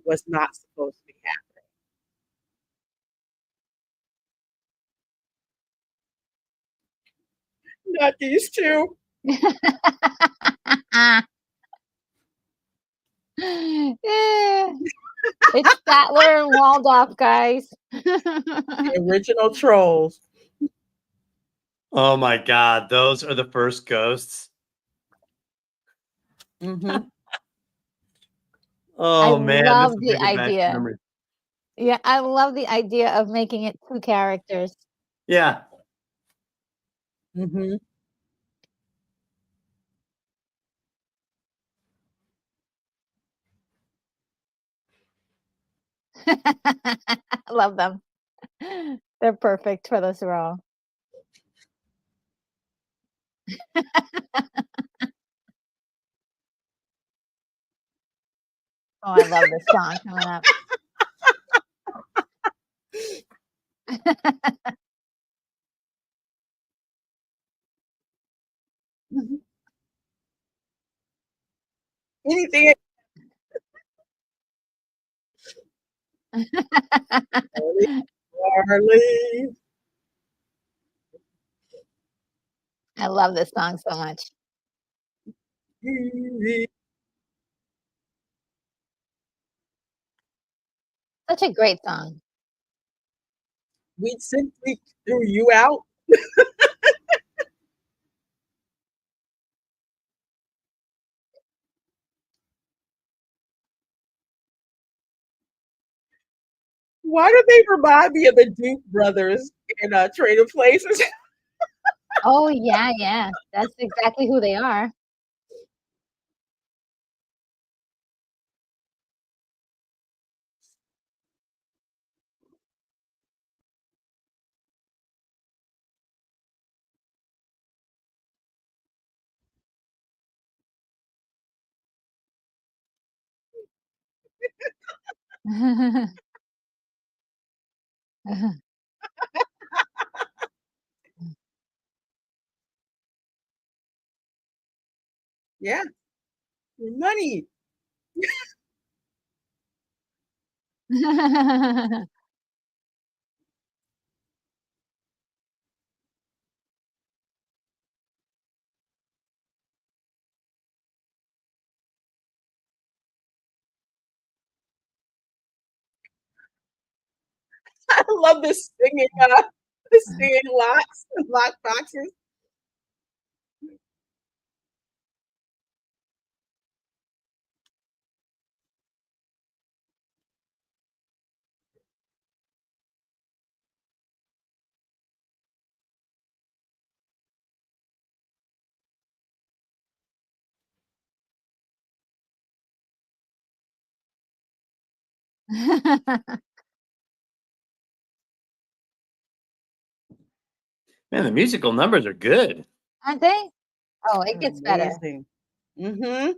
was not supposed to be happening. Not these two. Yeah. It's Statler and Waldorf, guys. The original trolls. Oh my God, those are the first ghosts. Mm-hmm. Oh I man, this love is the bringing back idea. memories. Yeah, I love the idea of making it 2 characters. Yeah. Mm-hmm. I love them. They're perfect for this role. Oh, I love this song coming up. Mm-hmm. Anything. Charlie. I love this song so much. Such a great song. We simply threw you out. Why do they remind me of the Duke brothers in Trading Places? Oh, yeah. That's exactly who they are. Yeah, your money. I love the singing lock boxes. Man, the musical numbers are good. Aren't they? Oh, it gets better. Amazing. Mm-hmm.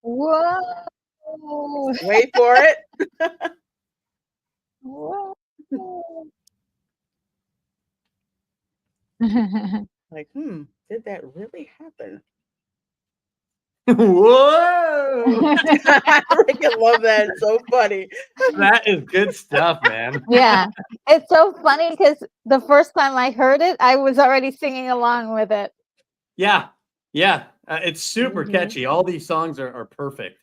Whoa. Whoa. Wait for it. Whoa. Like, did that really happen? Whoa! I freaking love that. It's so funny. That is good stuff, man. Yeah, it's so funny because the first time I heard it, I was already singing along with it. Yeah. It's super Mhm. catchy. All these songs are perfect.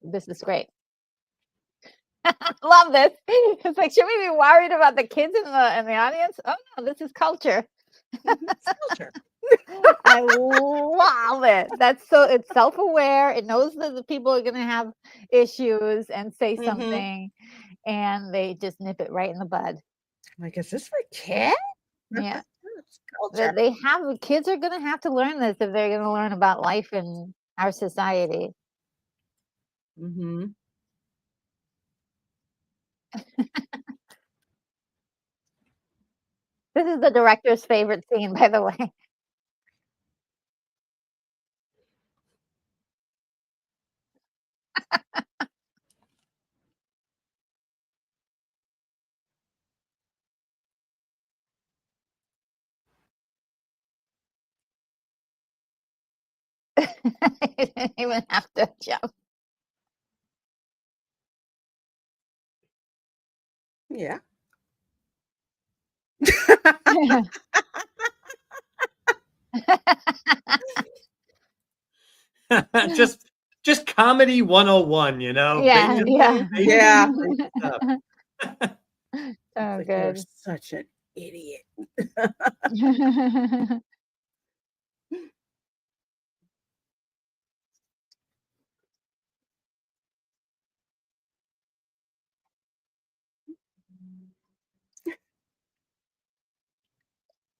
This is great. Love this. It's like, should we be worried about the kids in the audience? Oh no, this is culture. It's culture. I love it. It's self-aware. It knows that the people are gonna have issues and say Mhm. something, and they just nip it right in the bud. Like, is this for kids? Yeah. that culture. kids are gonna have to learn this if they're gonna learn about life in our society. Mm-hmm. This is the director's favorite scene, by the way. You didn't even have to jump. Yeah. just comedy 101, you know, Yeah, yeah. Yeah. basic stuff. So Like, you're good. such an idiot.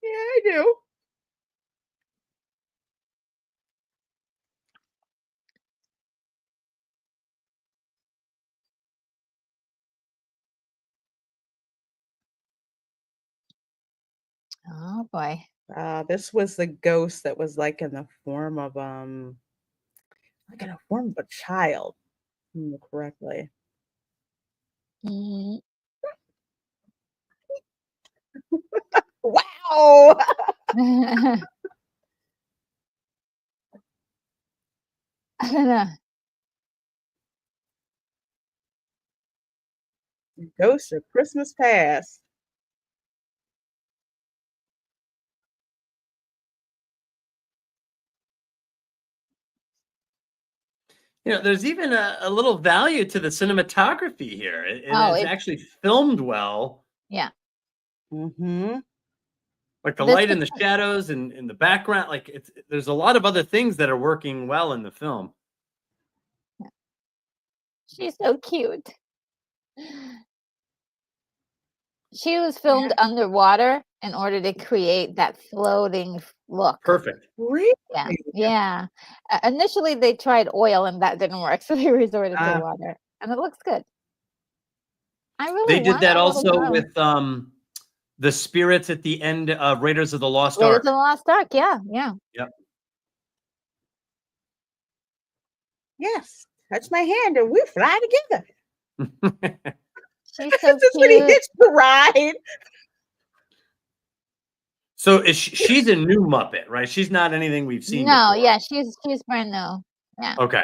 Yeah, I do. Oh boy. This was the ghost that was like in the form of like in a form of a child, if I remember correctly. Mhm. Wow. I don't know. Ghost of Christmas Past. You know, there's even a little value to the cinematography here, and Oh, it's actually filmed well. yeah. Mm-hmm. Like the This light is and the shadows and in the background, like there's a lot of other things that are working well in the film. she's so cute. She was Yeah. filmed underwater in order to create that floating look. Perfect. Really? Yeah, yeah. Initially, they tried oil and that didn't work, so they resorted to Uh, water, and it looks good. I really They did want that a little also girl. with the spirits at the end of Raiders of the Lost Raiders of the Ark. Lost Ark, yeah, yeah. Yep. yes. Touch my hand and we fly together. She's so Just when he cute. hits the ride. So she's a new Muppet, right? She's not anything we've seen No, before. yeah, she's brand new. Yeah, Okay.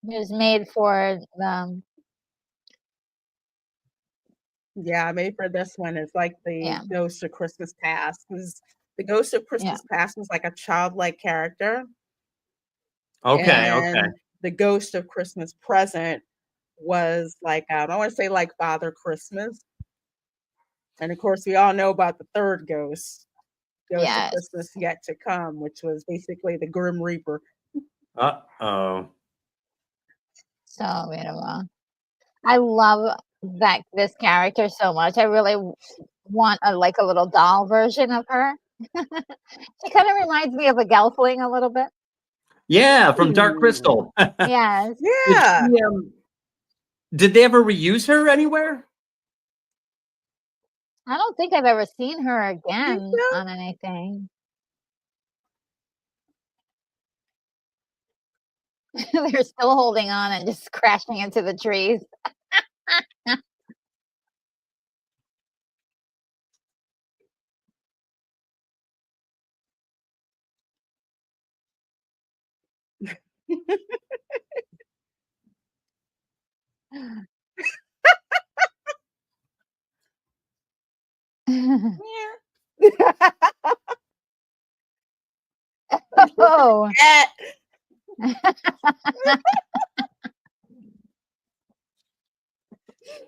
it was made for Yeah, I made for this one. It's like the yeah, Ghost of Christmas Past. Because the Ghost of yeah, Christmas Past was like a childlike character. Okay. Okay. And the Ghost of Christmas Present was like, I don't want to say like Father Christmas. And of course, we all know about the third ghost, Ghost of yes. Christmas Yet to Come, which was basically the Grim Reaper. Uh-oh. So beautiful. I love this character so much. I really want like a little doll version of her. She kind of reminds me of a Gelfling a little bit. Yeah, from Dark Ooh. Crystal. Yes. Did Yeah. she, did they ever reuse her anywhere? I don't think I've ever seen her Think again so? on anything. They're still holding on and just crashing into the trees. Yeah. Oh. Cat.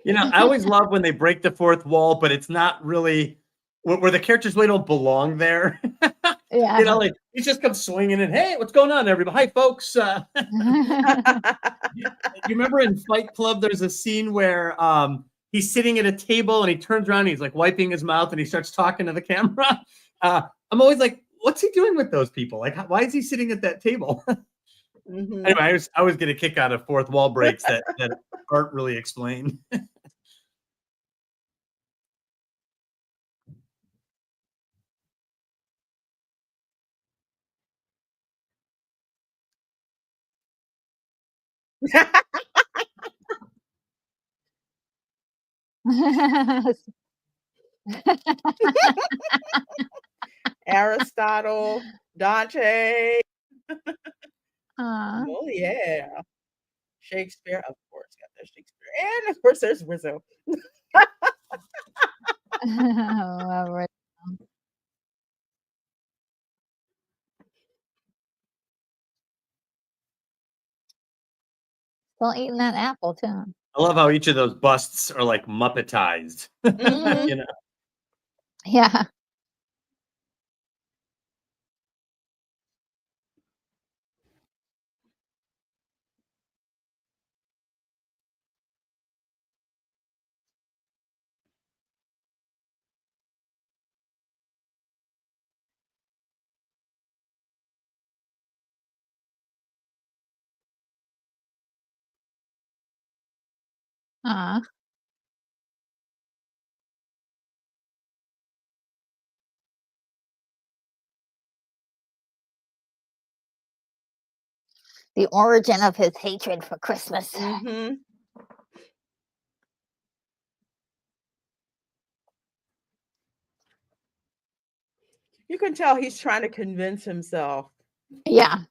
You know, I always love when they break the fourth wall, but it's not really where the characters really don't belong there. Yeah. You know, like he just comes swinging in. Hey, what's going on, everybody? Hi, folks. You remember in Fight Club, there's a scene where he's sitting at a table and he turns around, and he's like wiping his mouth and he starts talking to the camera. I'm always like, what's he doing with those people? Like, why is he sitting at that table? Mhm. Anyway, I always get a kick out of fourth wall breaks that aren't really explained. Aristotle, Dante. Aw. Oh yeah. Shakespeare, of course, got that Shakespeare. And of course there's Rizzo. Love it. Still eating that apple too. I love how each of those busts are like Muppetized. Mhm. You know, Yeah. Aw. The origin of his hatred for Christmas. Mhm. You can tell he's trying to convince himself. Yeah.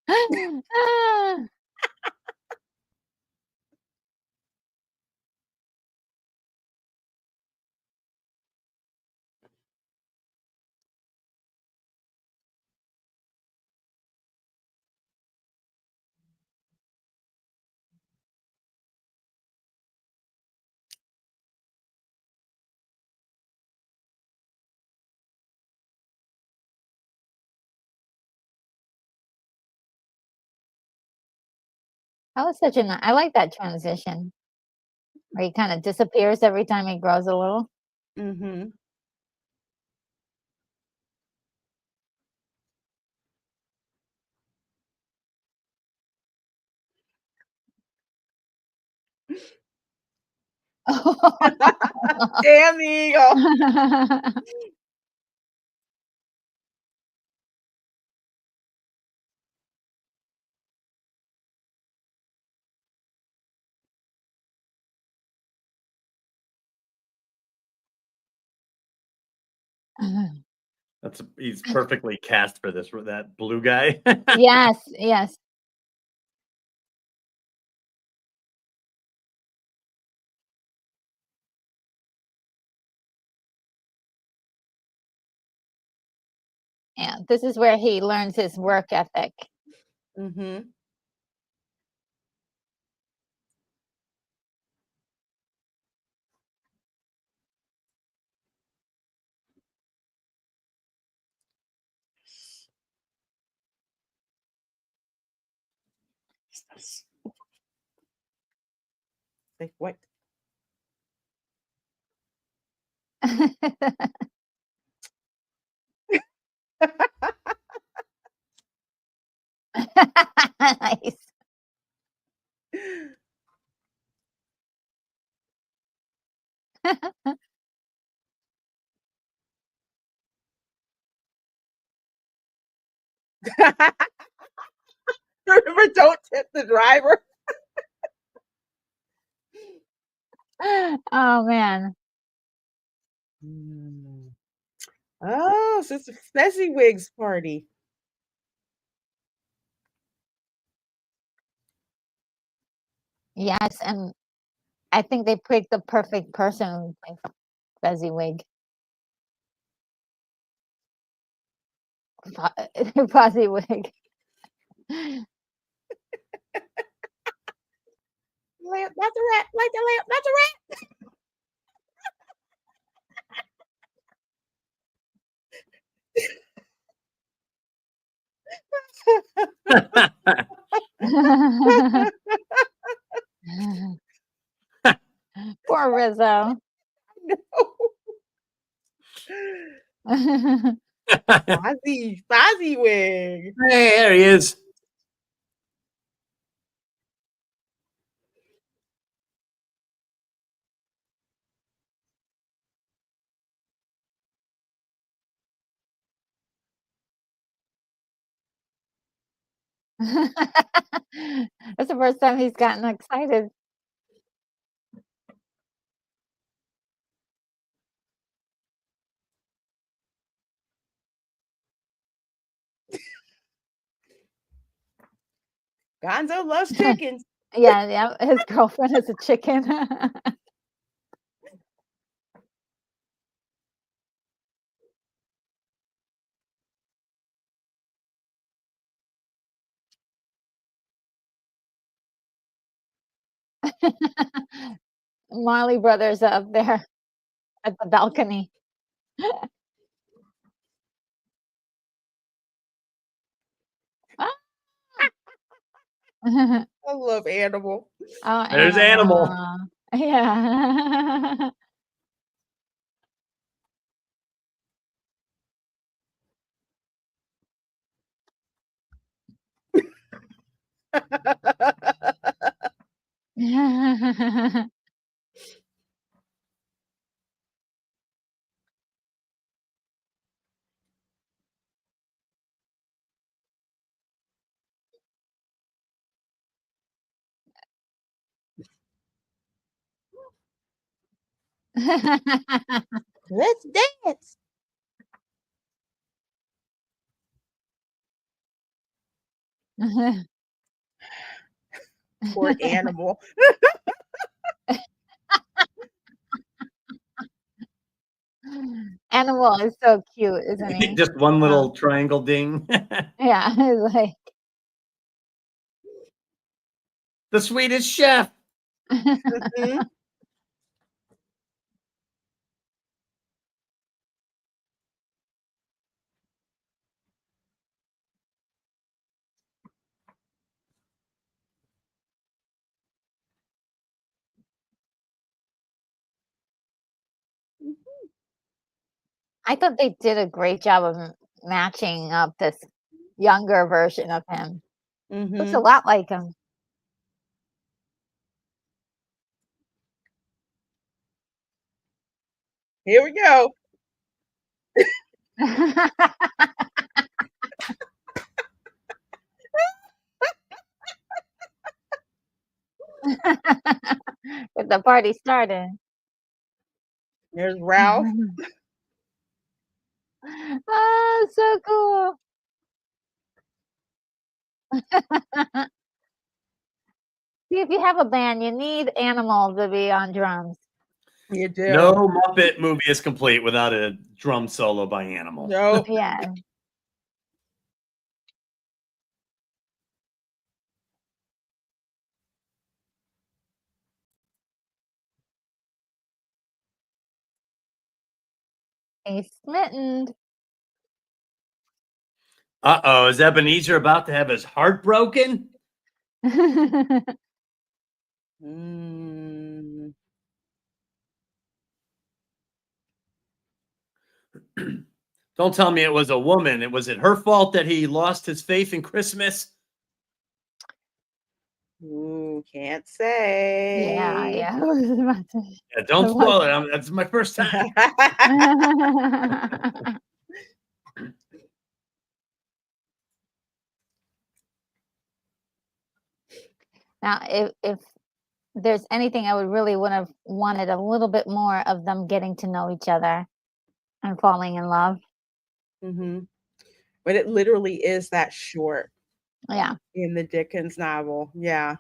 Ah. That was such a I like that transition where he kind of disappears every time he grows a little. Mhm. Damn the eagle. he's perfectly cast for this that blue guy. Yes, yes. Yeah, this is where he learns his work ethic. Mhm. Like what? Nice. Remember, don't tip the driver. Oh, man. Mm. Oh, so it's a Fezziwig's party. Yes, and I think they picked the perfect person to play Fezziwig. Fozziwig. Lamp, that's a rat. Light the lamp. That's a rat. Poor Rizzo. Fozzie wig. Hey, there he is. That's the first time he's gotten excited. Gonzo loves chickens. Yeah, yeah, his girlfriend is a chicken. Marley Brothers are up there at the balcony. Oh, I love Animal. There's Animal. Animal. Yeah. Let's dance. Poor Animal. Animal is so cute, isn't he? Just one little triangle ding. Yeah, he's like The Swedish Chef. Mhm. I thought they did a great job of matching up this younger version of him. Looks a Mhm. lot like him. Here we go. Get the party started. There's Ralph. Oh, so cool. See, if you have a band, you need animals to be on drums. You do. No Muppet movie is complete without a drum solo by Animal. No. Yeah. He's smitten. Uh-oh, is Ebenezer about to have his heart broken? Mm. Don't tell me it was a woman. Was it her fault that he lost his faith in Christmas? Ooh, can't Yeah, say. yeah. I was about to- Yeah, don't I was- spoil it. That's my first time. Now, if there's anything I would really would have wanted a little bit more of them getting to know each other and falling in love. Mhm. But it literally is that short Yeah. in the Dickens novel. Yeah.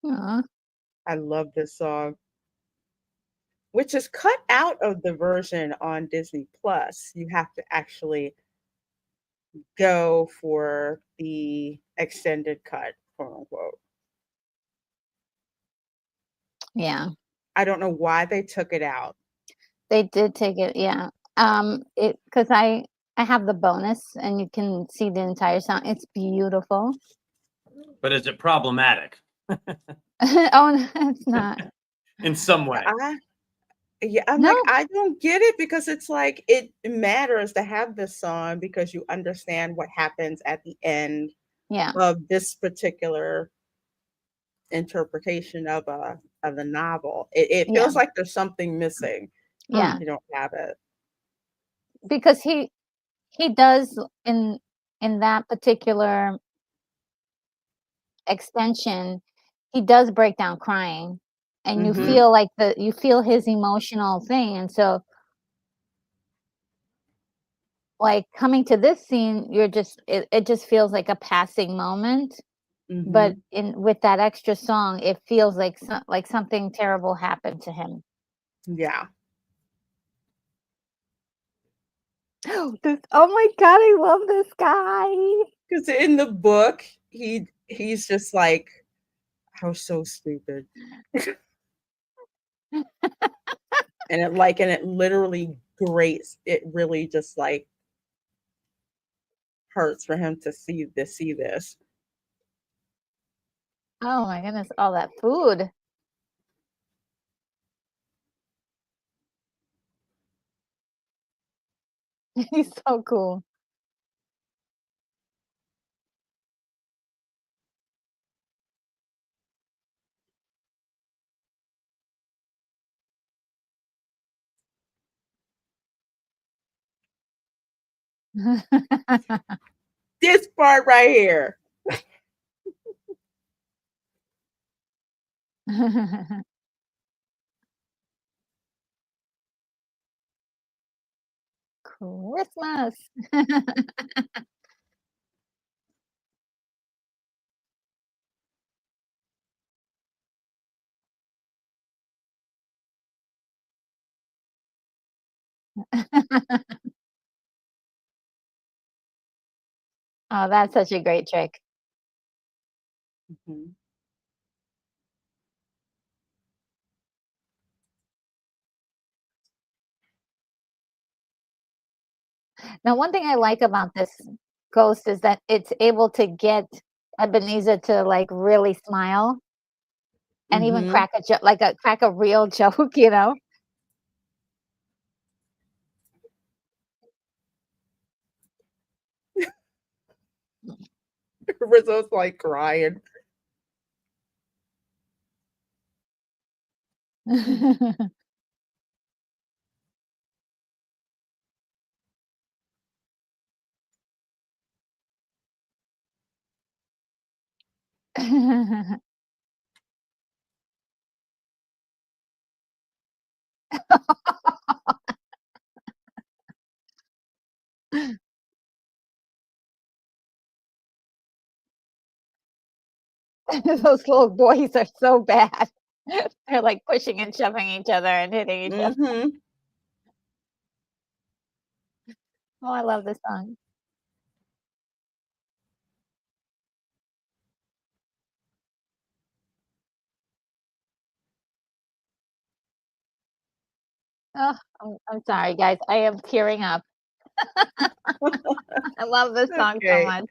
Aw. I love this song, which is cut out of the version on Disney Plus. You have to actually go for the extended cut, quote unquote. Yeah, I don't know why they took it out. they did take it, yeah. It because I have the bonus, and you can see the entire song. It's beautiful. But is it problematic Oh, no, it's not. in some way? I'm No. like, I don't get it, because it's like it matters to have this song because you understand what happens at the end Yeah, of this particular interpretation of the novel. It yeah, feels like there's something missing yeah. if you don't have it. Because he does in that particular extension, he does break down crying, and you Mhm. feel like you feel his emotional thing, and so, like, coming to this scene, it just feels like a passing moment, but Mhm. in with that extra song, it feels like something terrible happened to him. Yeah. Oh my god, I love this guy. Because in the book, he's just like, "I was so stupid." And it literally grates. It really just, like, hurts for him to see this. Oh my goodness, all that food. He's so cool. This part right here. Christmas. Oh, that's such a great trick. Mhm. Now, one thing I like about this ghost is that it's able to get Ebenezer to, like, really smile and even Mhm. crack a real joke, you know? Rizzo's, like, crying. Those little boys are so bad. They're, like, pushing and shoving each other and hitting each other. Mhm. Oh, I love this song. Oh, I'm sorry, guys. I am tearing up. I love this song so Okay. much.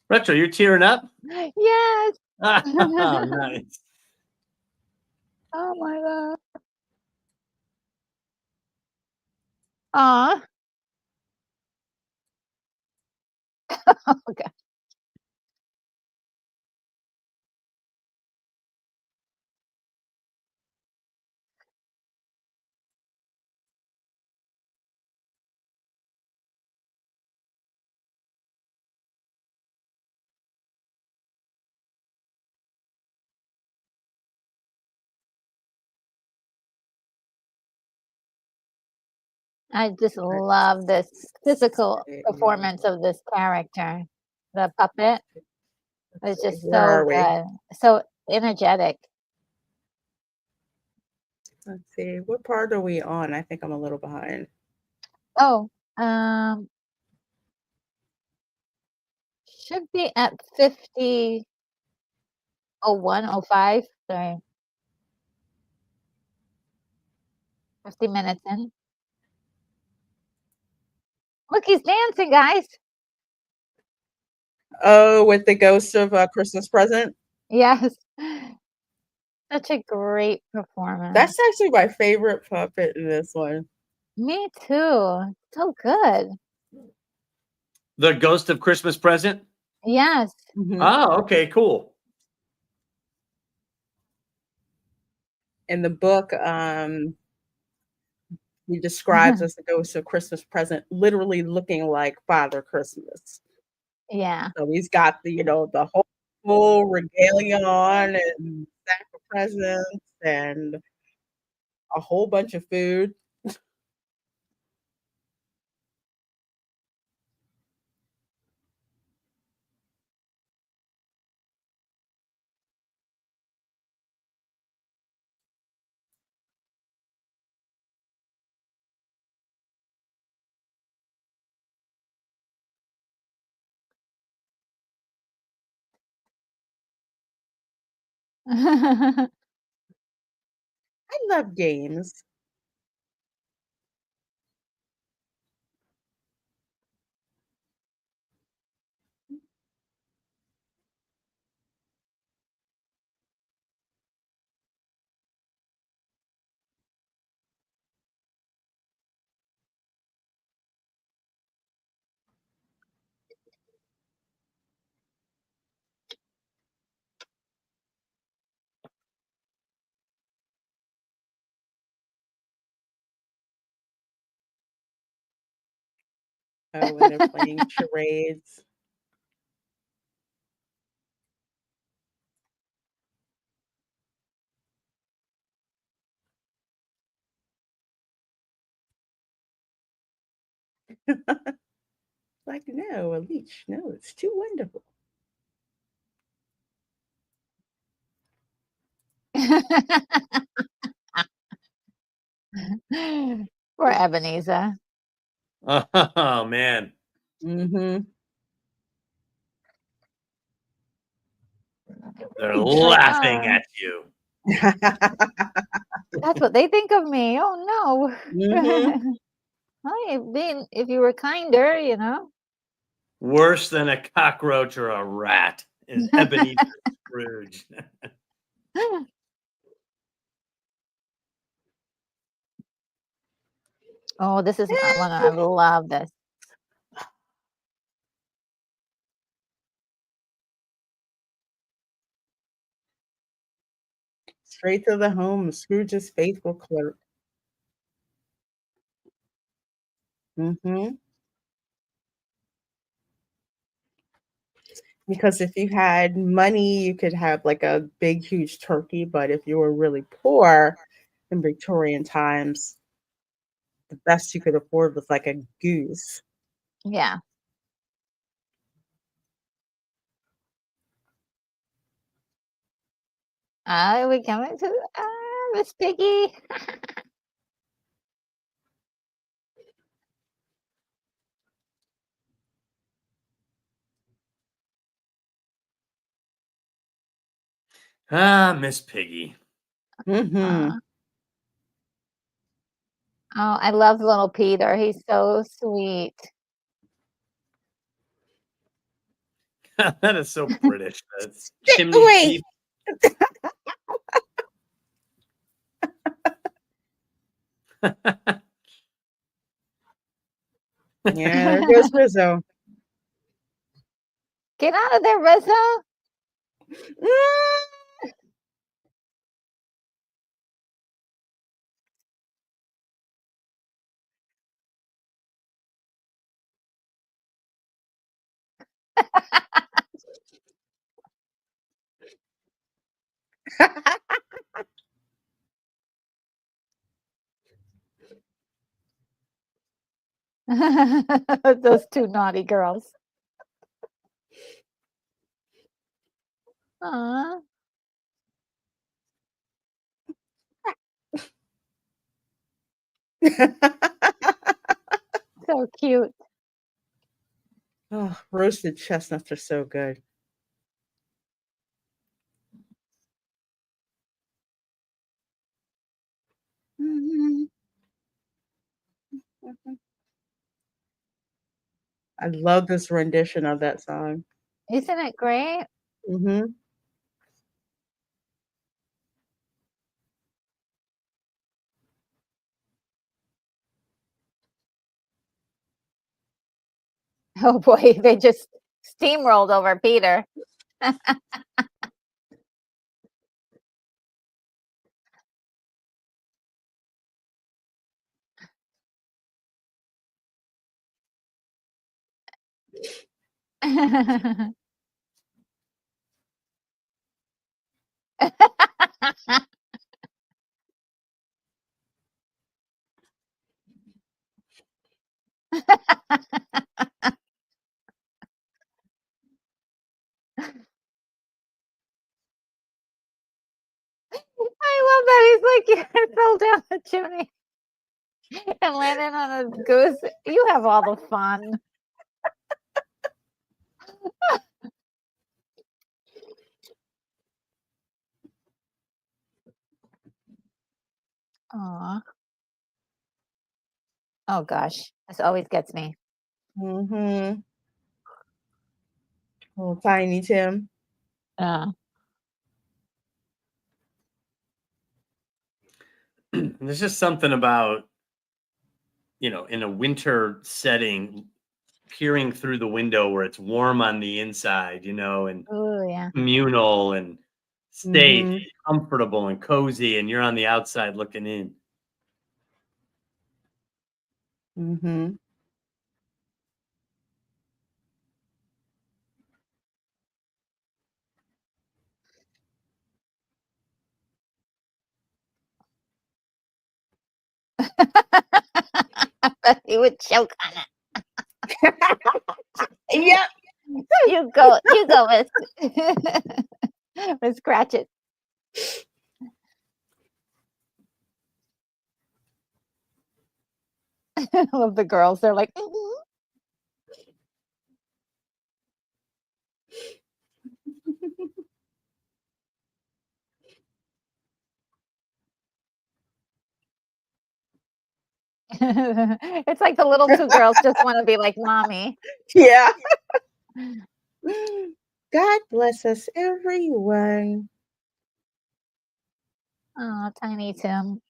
Retro, you're tearing up? Yes. Oh, nice. Oh my god. Aw. Okay. I just Let's love this physical see. performance of this character, the puppet. It's see, just where so are we? good, so energetic. Let's see, what part are we on? I think I'm a little behind. Oh, should be at 50:01:05. Sorry, 50 minutes in. Look, he's dancing, guys. Oh, with the ghost of Christmas Present? Yes. Such a great performance. That's actually my favorite puppet in this one. Me too. So good. The Ghost of Christmas Present? Yes. Mhm. Oh, okay, cool. In the book, he describes as the ghost of Christmas Present, literally looking like Father Christmas. Yeah. So he's got the whole regalia on and sack of presents and a whole bunch of food. I love games. Oh, when they're playing charades. Like, no, a leash. No, it's too wonderful. Poor Ebenezer. Oh, man. Mhm. They're He's like, laughing "Oh, at you. that's what they think of me. Oh, Mhm. no." Well, if you were kinder. Worse than a cockroach or a rat is Ebenezer Scrooge. Oh, this is one I love this. Straight to the home, Scrooge's faithful clerk. Mhm. Because if you had money, you could have, like, a big, huge turkey, but if you were really poor in Victorian times, the best you could afford was, like, a goose. Yeah. Are we coming to Miss Piggy? Ah, Miss Piggy. Mhm. Oh, I love little Peter. He's so sweet. That is so British. The Get chimney away! sweep. Yeah, there goes Rizzo. Get out of there, Rizzo. Those two naughty girls. Aw, so cute. Oh, roasted chestnuts are so good. Mhm, mhm. I love this rendition of that song. Isn't it great? Mhm. Oh boy, they just steamrolled over Peter. I love that he's like, "You fell down the chimney and landed on a goose." You have all the fun. Aw. Oh gosh, this always gets me. Mhm. Little Tiny Tim. Uh, There's just something about, in a winter setting, peering through the window where it's warm on the inside, and oh yeah. communal and safe, Mhm, comfortable and cozy, and you're on the outside looking in. mhm. I bet he would choke on Yep. it. You go, Miss Miss Cratchit. I love the girls. They're like, "Mhm." It's like the little two girls just want to be like mommy. Yeah. God bless us, everyone. Oh, Tiny Tim.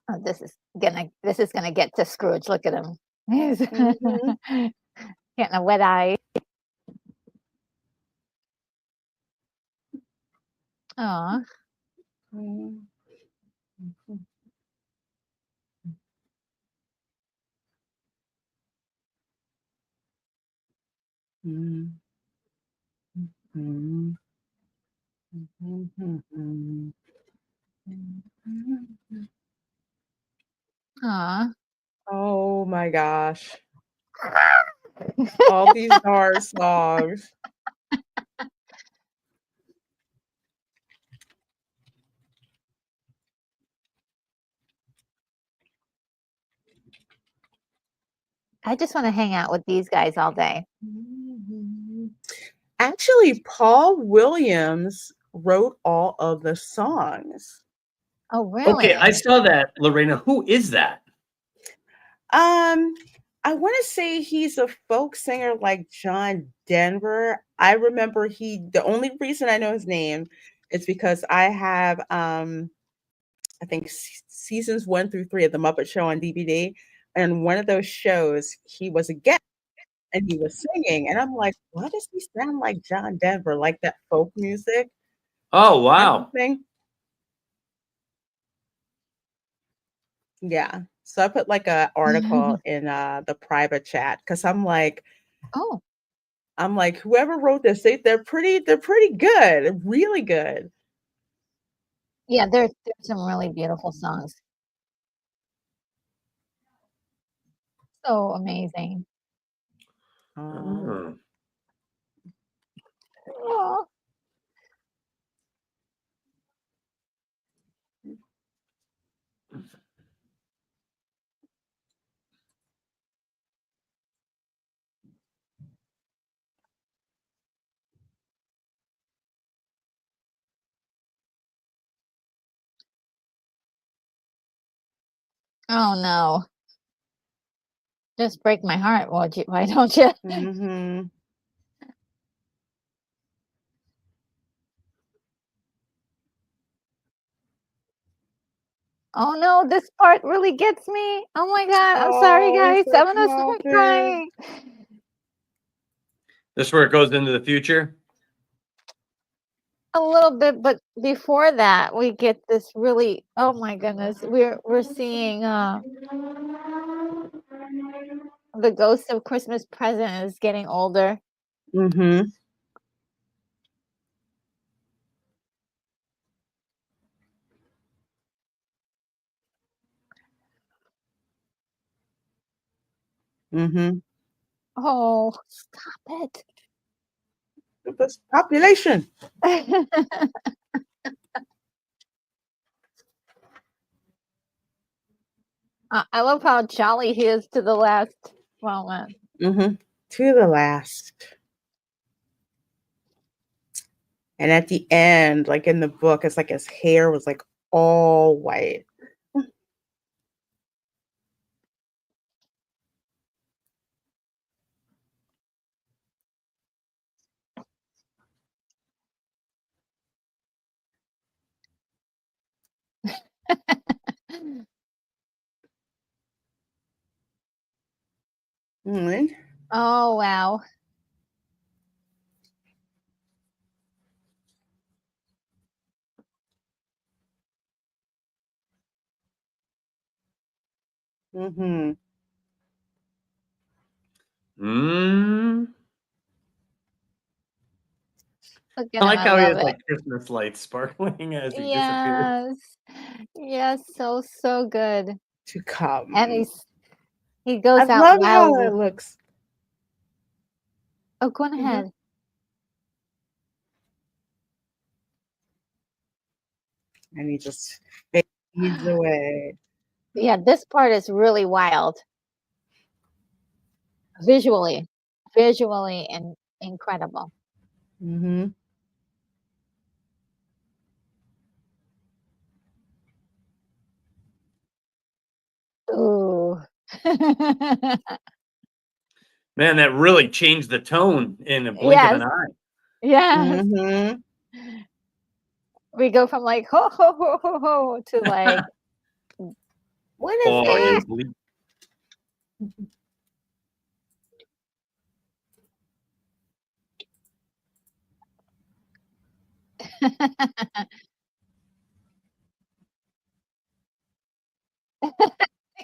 Oh, this is gonna get to Scrooge. Look at him. He's Mhm. getting a wet eye. Oh, Mhm. Mhm. Mhm. Mhm. Mhm. Mhm. aw. Oh my gosh. All these Nard songs. I just want to hang out with these guys all day. Mhm. Actually, Paul Williams wrote all of the songs. Oh, Okay, I really? saw that, Lorena. Who is that? Um, I wanna say he's a folk singer like John Denver. I remember the only reason I know his name is because I have, I think seasons 1 through 3 of The Muppet Show on DVD, and one of those shows, he was a guest and he was singing, and I'm like, "Why does he sound like John Denver, like that folk music Oh, type of wow. thing?" Yeah. So I put like a article in, the private chat because 'cause Oh, I'm like, "Whoever wrote this, they're pretty good, really good." Yeah, there's some really beautiful songs. So amazing. Oh. Oh. Aw. Oh, no. Just break my heart, why don't you? Mhm. Oh, no, this part really gets me. Oh my god, I'm sorry, Oh, guys. it's like I'm gonna start Muppet. crying. This is where it goes into the future. A little bit, but before that, we get this really oh my goodness, we're seeing, the ghost of Christmas Present is getting older. Mhm. Mhm. Oh, stop it. This population. I love how jolly he is to the last moment. Mhm. To the last. And at the end, like in the book, it's like his hair was like all white. Mhm. Oh, wow. Mhm. Mm. Look I at him, like I how he love has it. like Christmas lights sparkling as he disappears. Yes. Yes, so good. To And come. he I goes out love how wild it with looks. oh, go on Mhm. ahead. And he just fades away. Yeah, this part is really wild. Visually. Visually and incredible. Mhm. Ooh. Man, that really changed the tone in a blink of Yes, an eye. yes. Mhm. We go from like, "Ho, ho, ho, ho, ho," to like, "What is Oh, you that?" bleep.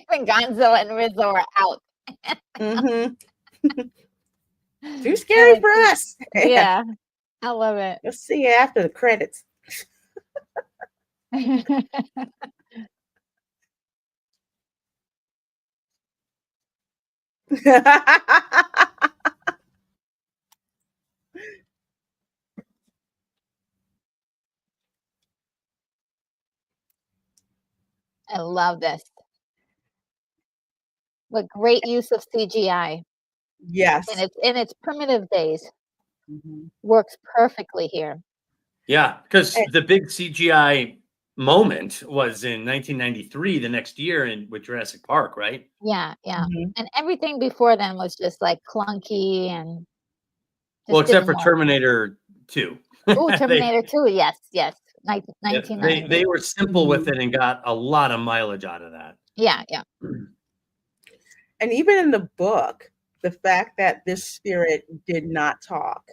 When Gonzo and Rizzo are out. Mhm. Too And scary it's for just us. yeah, I love it. Let's see you after the credits. I love this. But great use of CGI Yes. in its primitive days. Mhm. Works perfectly here. Yeah, because Eh, the big CGI moment was in 1993, the next year in with Jurassic Park, right? Yeah, yeah. Mhm. And everything before then was just, like, clunky and Well, just except didn't for work. Terminator 2. Ooh, They Terminator 2, yes, yes, yeah, 1990. they were simple with Mhm. it and got a lot of mileage out of that. Yeah, yeah. And even in the book, the fact that this spirit did not talk,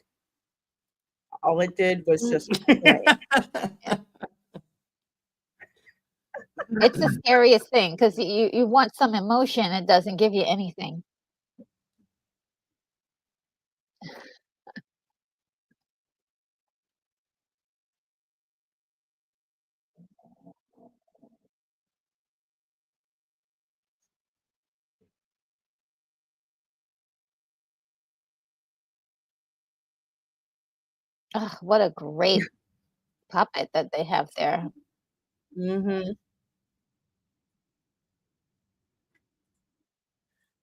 all it did was just play. Yeah. It's the scariest thing because you want some emotion, it doesn't give you anything. Oh, what a great puppet that they have there. Mhm.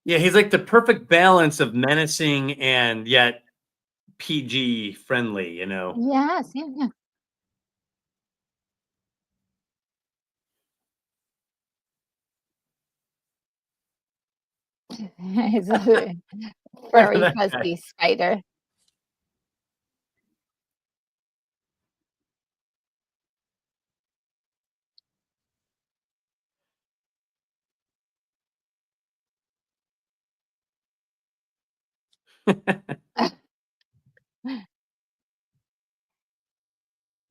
Yeah, he's like the perfect balance of menacing and yet PG friendly, you know? Yes, yeah, yeah. He's a furry, That guy. fuzzy spider.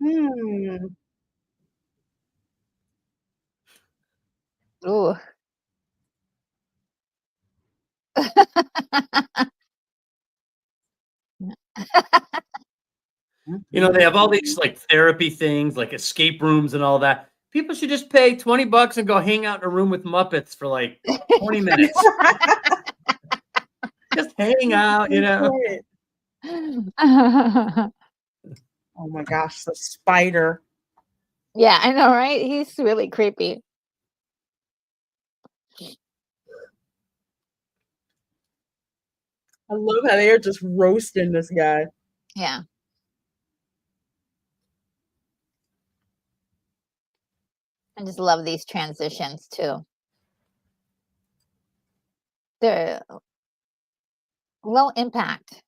Hmm. Ooh. You know, they have all Mhm. these like therapy things, like escape rooms and all that. People should just pay 20 bucks and go hang out in a room with Muppets for like 20 minutes. Just hang out, you know? Right. Oh my gosh, the spider. Yeah, I know, right? He's really creepy. I love how they're just roasting this guy. Yeah. I just love these transitions too. They're low impact.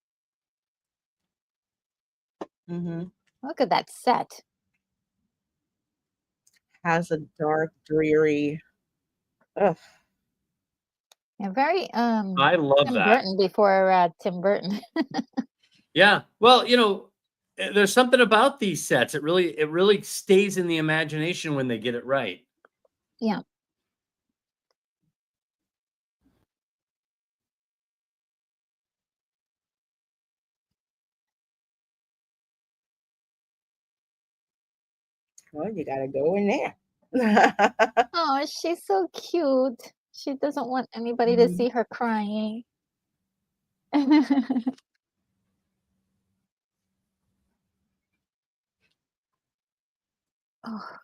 Mhm. Look at that set. Has a dark, dreary. Ugh. Yeah, very I love Tim that. Burton before Tim Burton. Yeah. Well, you know, there's something about these sets. It really stays in the imagination when they get it right. Yeah. Well, you gotta go in there. Oh, she's so cute. She doesn't want anybody to Mhm. see her crying. Oh,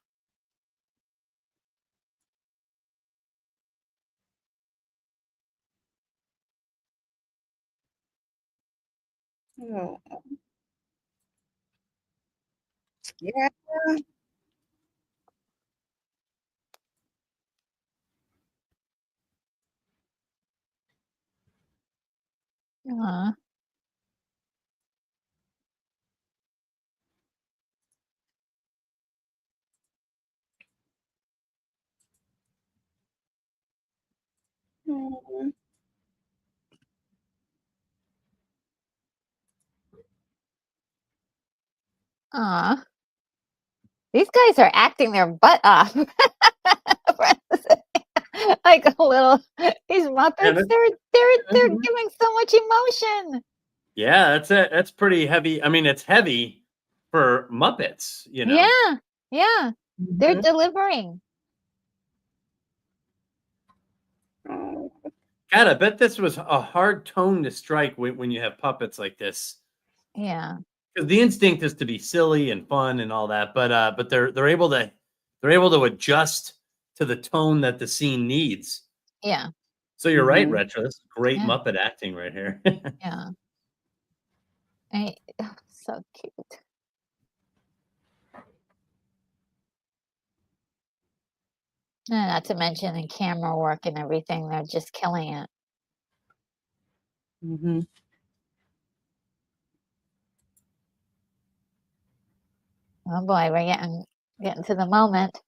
Oh, yeah. aw. Mhm. Aw. These guys are acting their butt off. Like a little these And Muppets, it, they're Mhm. giving so much emotion. yeah, that's it. That's pretty heavy. I mean, it's heavy for Muppets, you know. Yeah, yeah. They're Mhm. delivering. Oh, God, I bet this was a hard tone to strike when you have puppets like this. Yeah, Because the instinct is to be silly and fun and all that, but they're able to adjust to the tone that the scene needs. yeah, So you're right, mhm. Retro. This is great yeah, Muppet acting right here. yeah. So cute. And not to mention the camera work and everything, they're just killing it. Mhm. Oh boy, we're getting to the moment.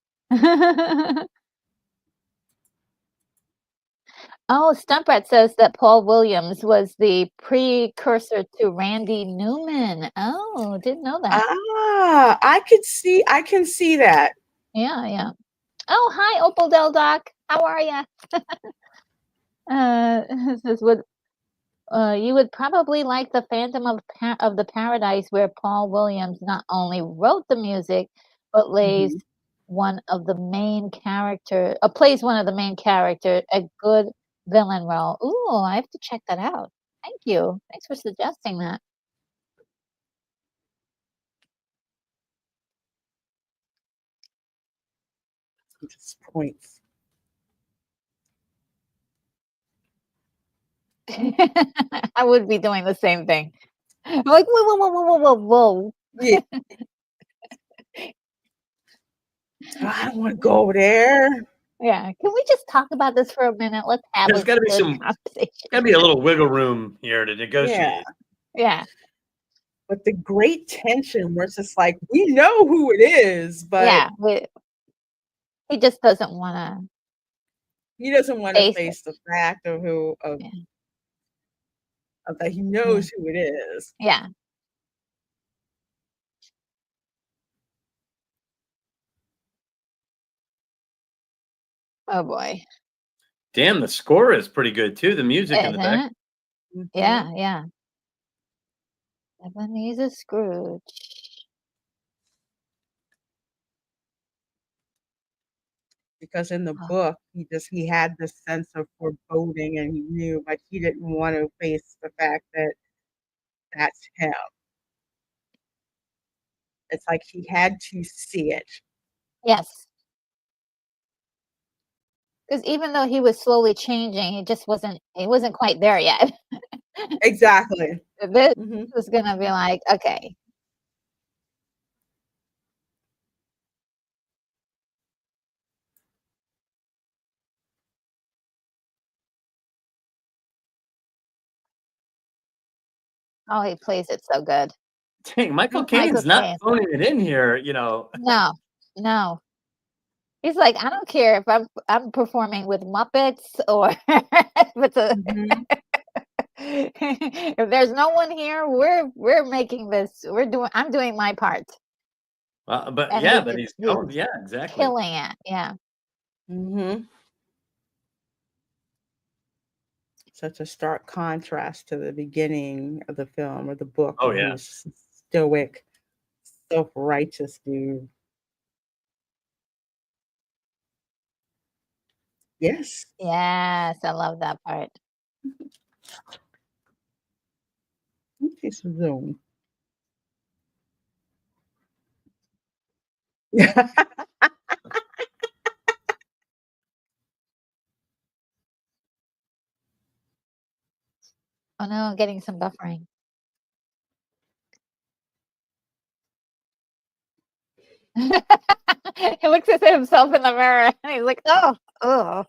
Oh, Stumpret says that Paul Williams was the precursor to Randy Newman. Oh, didn't know that. Ah, I can see that. Yeah, yeah. Oh, hi, Opal Del Doc. How are ya? It says, you would probably like the Phantom of the Paradise, where Paul Williams not only wrote the music, but Mhm. plays one of the main character, a good villain role. Ooh, I have to check that out. Thank you. Thanks for suggesting that. He just points. I would be doing the same thing. I'm like, whoa, whoa, whoa, whoa, whoa, whoa, Yeah. I don't want to go there. Yeah. Can we just talk about this for a minute? Let's have There's a got to be good some, conversation. got to be a little wiggle room here to Yeah. negotiate. Yeah. But the great tension where it's just like, we know who it is, but Yeah. He just doesn't want to he doesn't want to face it. face the fact of Yeah. that he knows who it is. Yeah. Oh boy. Damn, the score is pretty good too. The music in the Isn't back. it? Mhm. Yeah. Yeah. Ebenezer Scrooge. Because in the Oh, book, he had this sense of foreboding, and he knew, but he didn't want to face the fact that that's him. It's like he had to see it. yes. Because even though he was slowly changing, he wasn't quite there yet. Exactly. This Mhm. was gonna be like, okay. Oh, he plays it so good. Dang, Michael Michael Caine's not Caine. phoning it in here, you know. No, no. He's like, I don't care if I'm performing with Muppets or if it's a Mhm. if there's no one here, we're making this. I'm doing my part, But and yeah, but he's going. Yeah, he's exactly. killing it. Yeah. Mhm. Such a stark contrast to the beginning of the film or the book Oh where he yeah. was just a stoic, self-righteous dude. Yes. Yes, I love that part. Okay, so Zoom. Oh no, I'm getting some buffering. He looks at himself in the mirror and he's like, oh, oh.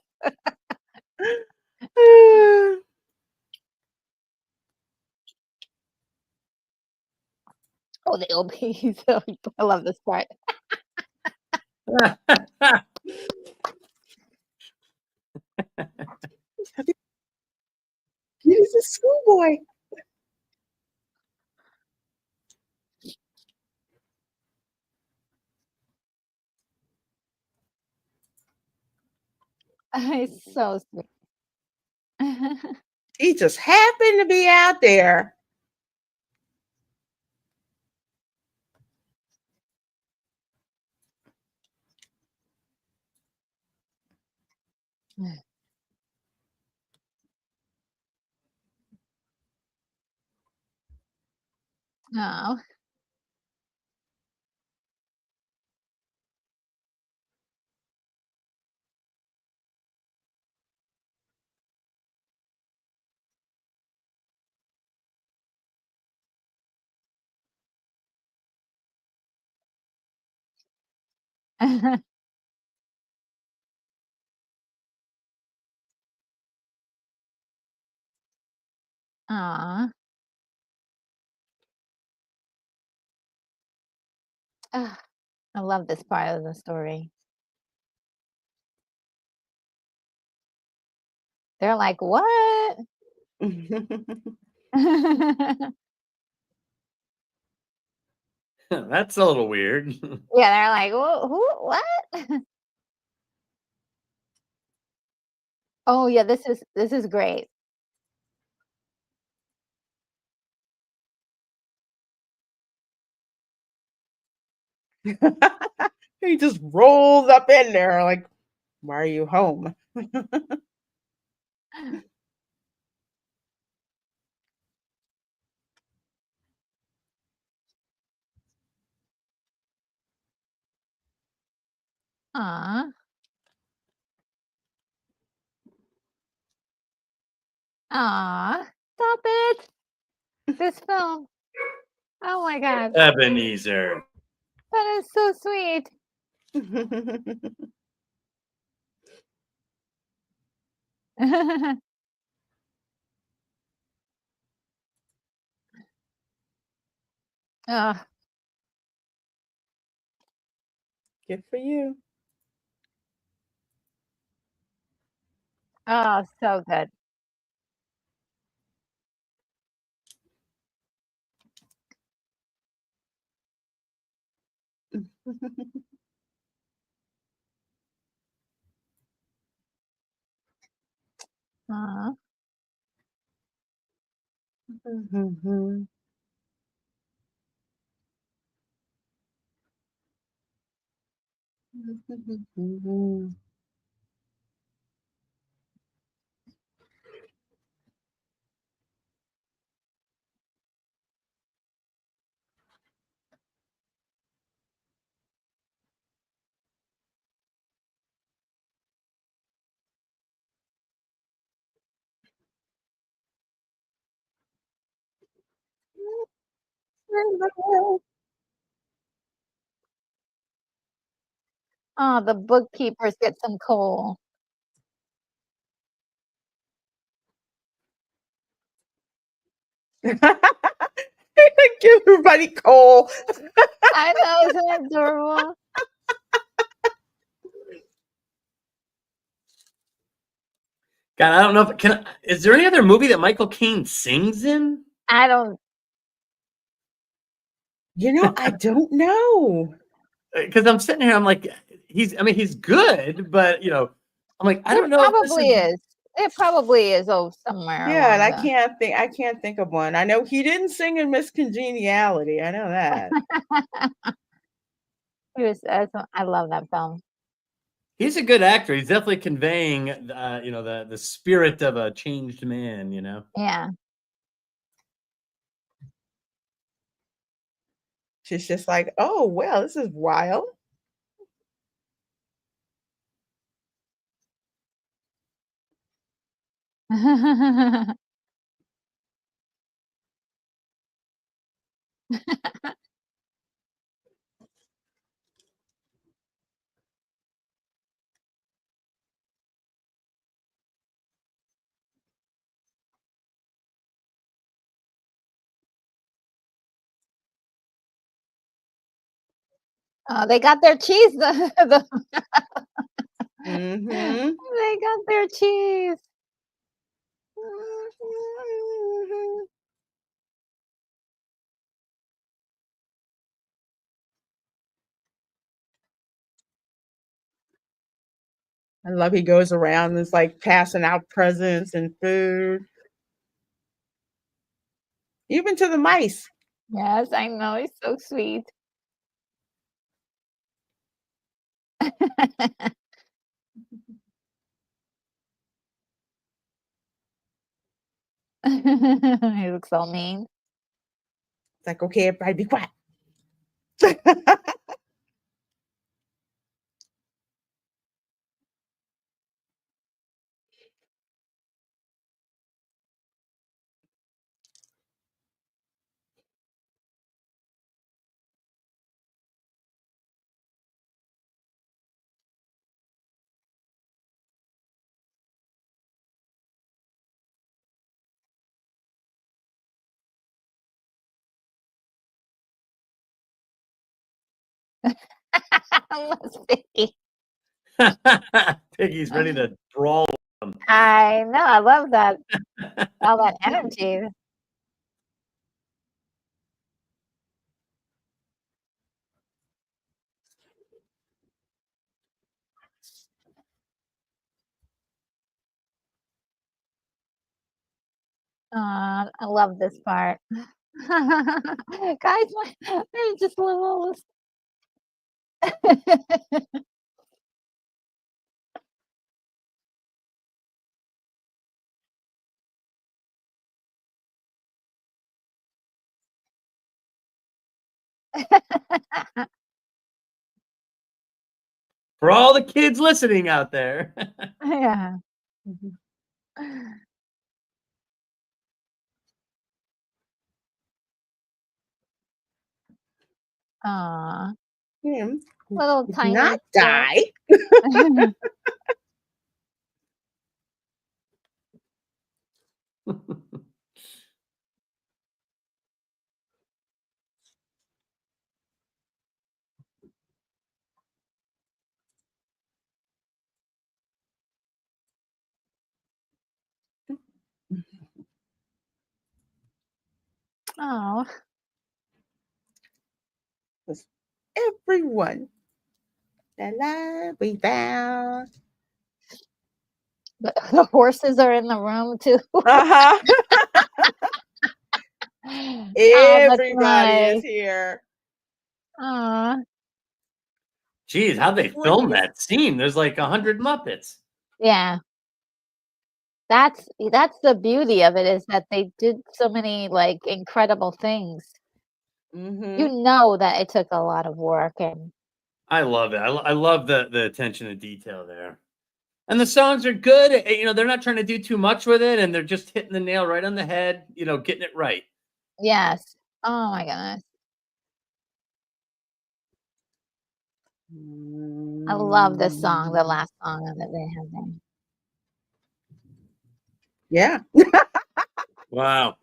Oh, the LPs. I love this part. He's a schoolboy. He's so sweet. He just happened to be out there. Oh. Aw. Ah, I love this part of the story. They're like, "What?" That's a little weird. Yeah, they're like, Who? What?" Oh, yeah, this is great. He just rolls up in there like, "Why are you home?" Aw. Aw, stop it. This film. Oh my God. Ebenezer. That is so sweet. Oh, Good for you. oh, so good. Aw. Oh, the bookkeepers get some coal. Give everybody coal. I know, isn't that adorable? God, I don't know if is there any other movie that Michael Caine sings in? I don't. I don't know. Because I'm sitting here, I'm like, he's good, but I'm like, I There don't know if this probably is. is. It probably is. Oh, somewhere Yeah, and along I can't think of one. I know he didn't sing in Miss Congeniality. I know that. I love that film. He's a good actor. He's definitely conveying, the spirit of a changed man. Yeah. She's just like, oh well, this is wild. Oh, they got their cheese. Mm-hmm. They got their cheese. I love he goes around and is like passing out presents and food. Even to the mice. Yes, I know. He's so sweet. He looks all mean. It's like, okay, everybody be quiet. Let's see. Piggy's ready to brawl. I know. I love that. All that energy. I love this part. Guys, I just love all this. For all the kids listening out there. Yeah. Aw, Him who little did tiny not squirrel. die. Oh, Was everyone that life we found. the horses are in the room too. Uh-huh. Oh, that's Everybody is nice. here. Aw, Geez, how'd they What film is that scene? There's like 100 Muppets. yeah. That's the beauty of it is that they did so many, like, incredible things. You mm-hmm. know that it took a lot of work and I love it. I love the attention to detail there. And the songs are good. You know, they're not trying to do too much with it, and they're just hitting the nail right on the head, you know, getting it right. yes. Oh my goodness. I love this song, the last song that they have there. Yeah. Wow.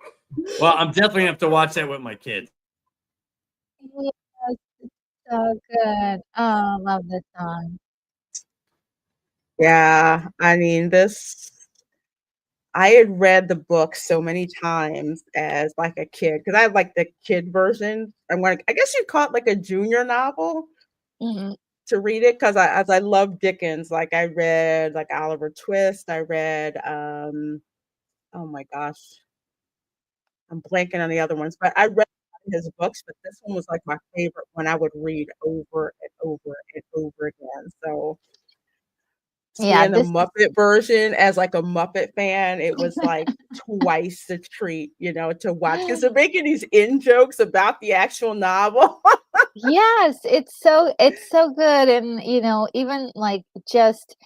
Well, I'm definitely gonna have to watch that with my kids. Yes, it's so good. Oh, I love this song. Yeah. I mean, I had read the book so many times as like a kid because I had like the kid version. I'm like, I guess you'd call it like a junior novel Mhm. to read it because as I love Dickens, like I read like Oliver Twist. I read oh my gosh, I'm blanking on the other ones, but I read his books, but this one was like my favorite one I would read over and over and over again. So Yeah, seeing the this is Muppet version as like a Muppet fan, it was like twice the treat, to watch because they're making these in jokes about the actual novel. yes, it's so good and, even, like, just,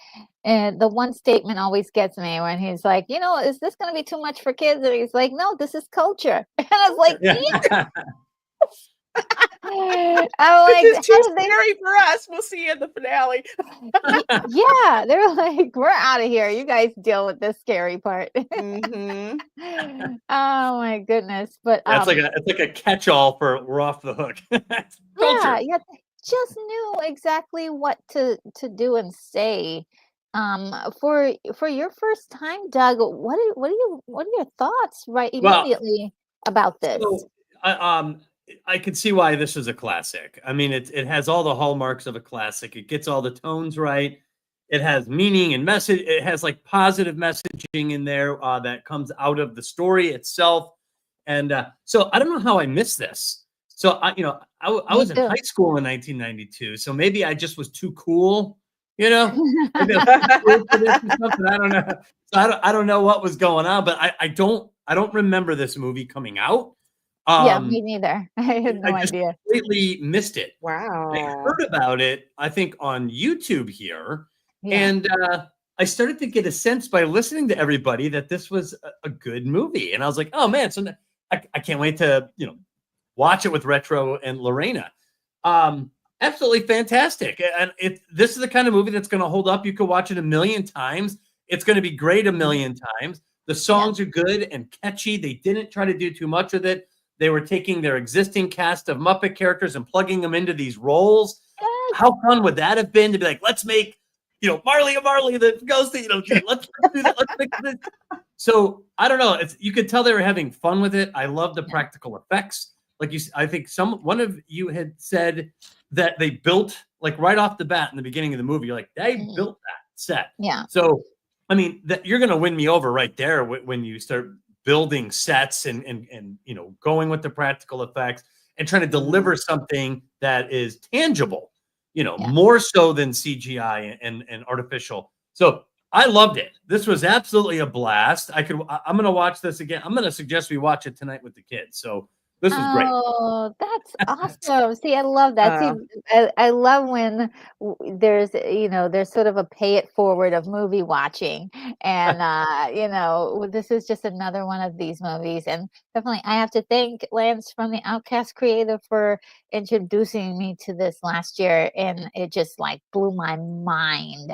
the one statement always gets me when he's like, "Is this gonna be too much for kids?" And he's like, "No, this is culture." And I was like, Yeah. I'm This like, is too "How did they?" scary for us. We'll see you in the finale. Yeah, they're like, "We're out of here. You guys deal with this scary part." Mhm. Oh my goodness. But It's like a catch-all for we're off the hook. yeah, Culture. yeah, they just knew exactly what to do and say. For your first time, Doug, what are your thoughts right Well, immediately about this? so I can see why this is a classic. I mean, it has all the hallmarks of a classic. It gets all the tones right. It has meaning and message. It has like positive messaging in there that comes out of the story itself. And so I don't know how I missed this. So I Me was in too. high school in 1992. So maybe I just was too cool. You know, maybe I was too cool for this or something. I don't know. So I don't know what was going on, but I don't remember this movie coming out. Yeah, Um, me neither. I had I no just idea. completely missed it. I Wow. heard about it, I think, on YouTube here, Yeah. and I started to get a sense by listening to everybody that this was a good movie, and I was like, "Oh man!" So I can't wait to watch it with Retro and Lorena. Um, Absolutely fantastic, and this is the kind of movie that's going to hold up. You could watch it a million times. It's going to be great a Mhm. million times. The Yeah. songs are good and catchy. They didn't try to do too much with it. They were taking their existing cast of Muppet characters and plugging them into these roles. Yes. How fun would that have been to be like, let's make, Marley and Marley that goes to, let's do that. Let's make this. So I don't know. You could tell they were having fun with it. I love the Yeah. practical effects. Like I think one of you had said that they built like right off the bat in the beginning of the movie. You're like, they Mhm. built that set. Yeah. So I mean, that you're going to win me over right there when you start building sets and going with the practical effects and trying to Mhm. deliver something that is tangible, Yeah. more so than CGI and artificial. So I loved it. This was absolutely a blast. I'm going to watch this again. I'm going to suggest we watch it tonight with the kids. So This was great. Oh, that's awesome. See, I love that. See, I love when there's, there's sort of a pay it forward of movie watching. And, this is just another one of these movies. And definitely, I have to thank Lance from the Outcast Creative for introducing me to this last year. And it just like blew my mind.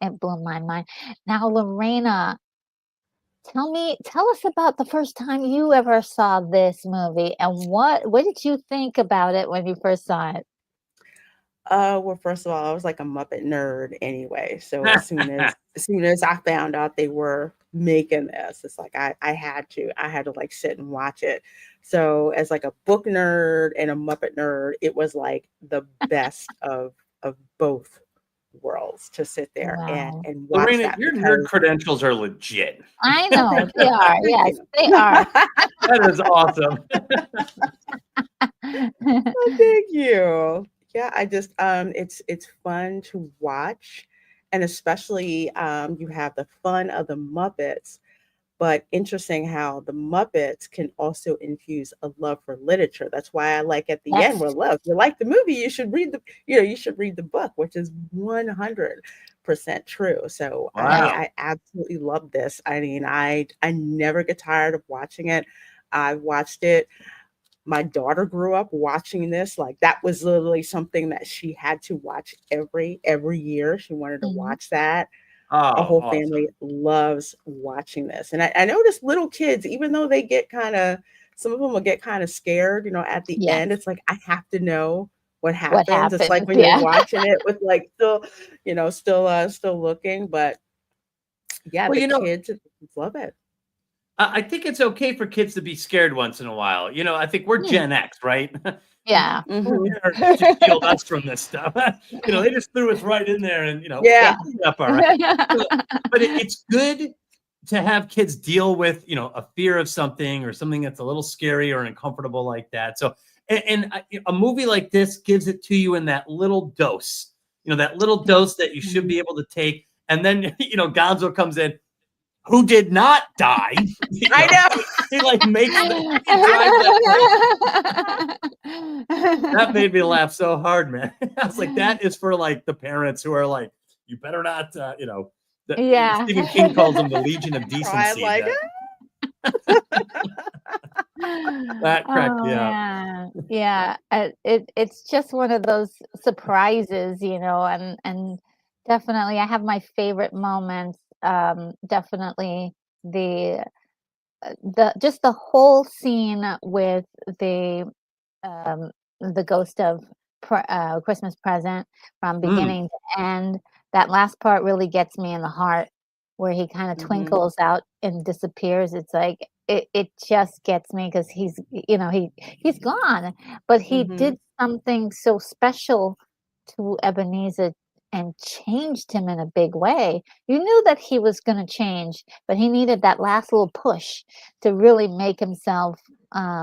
It blew my mind. Now, Lorena, tell us about the first time you ever saw this movie and what did you think about it when you first saw it? Well, first of all, I was like a Muppet nerd anyway. So as soon as I found out they were making this, it's like I had to like sit and watch it. So as like a book nerd and a Muppet nerd, it was like the best of both worlds to sit there Wow. and watch Lorena, that your nerd because credentials are legit. I oh, know thank they you. are. Thank Yes, you. they are. That is awesome. Oh, thank you. Yeah, I just it's fun to watch, and especially you have the fun of the Muppets, but interesting how the Muppets can also infuse a love for literature. That's why I like at the end, Yes. well, if you like the movie, you should read the book, which is 100% true. So Yes. Wow. I absolutely love this. I mean, I never get tired of watching it. I watched it. My daughter grew up watching this. Like that was literally something that she had to watch every year. She wanted to Mhm. watch that. Oh, Our whole family awesome. loves watching this. And I noticed little kids, even though they get kind of, some of them will get kind of scared, at the Yes. end, it's like, I have to know what What happens. It's like happens? when you're Yeah. watching it with like still looking, but yeah, Well, the kids love it. I think it's okay for kids to be scared once in a while. I think we're Hmm. Gen X, right? Yeah. Who Hmm. cares to shield us from this stuff? They just threw us right in there, and Yeah. we'll clean it up all right. But it's good to have kids deal with a fear of something or something that's a little scary or uncomfortable like that. So, and a movie like this gives it to you in that little dose. That little dose that you should be able to take, and then Gonzo comes in, who did not die. I know. He like makes he drives that train. That made me laugh so hard, man. I was like, that is for like the parents who are like, you better not, Yeah. Stephen King calls them the Legion of Crying Decency. like, That cracked Oh me up. man, yeah. It's just one of those surprises, and definitely I have my favorite moments. Definitely the just the whole scene with the ghost of Christmas Present from Mm, beginning to end. That last part really gets me in the heart, where he kind of Mhm, twinkles out and disappears. It's like it just gets me because he's gone, but he mhm, did something so special to Ebenezer and changed him in a big way. You knew that he was going to change, but he needed that last little push to really make himself